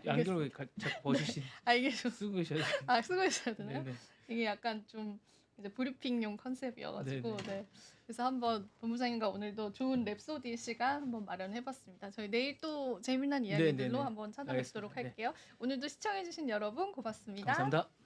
S2: 안경을 자꾸 벗으시
S1: 이게 좀
S2: 쓰고 계셔야 돼요.
S1: 쓰고 있어야 되나요?
S2: 네, 네.
S1: 이게 약간 좀 이제 브리핑용 컨셉이어가지고
S2: 네,
S1: 네. 그래서 한번 본부장님과 오늘도 좋은 랩소디 시간 한번 마련해봤습니다. 저희 내일 또 재미난 이야기들로
S2: 네, 네.
S1: 한번 찾아뵙도록
S2: 알겠습니다. 네.
S1: 할게요. 오늘도 시청해주신 여러분 고맙습니다.
S2: 감사합니다.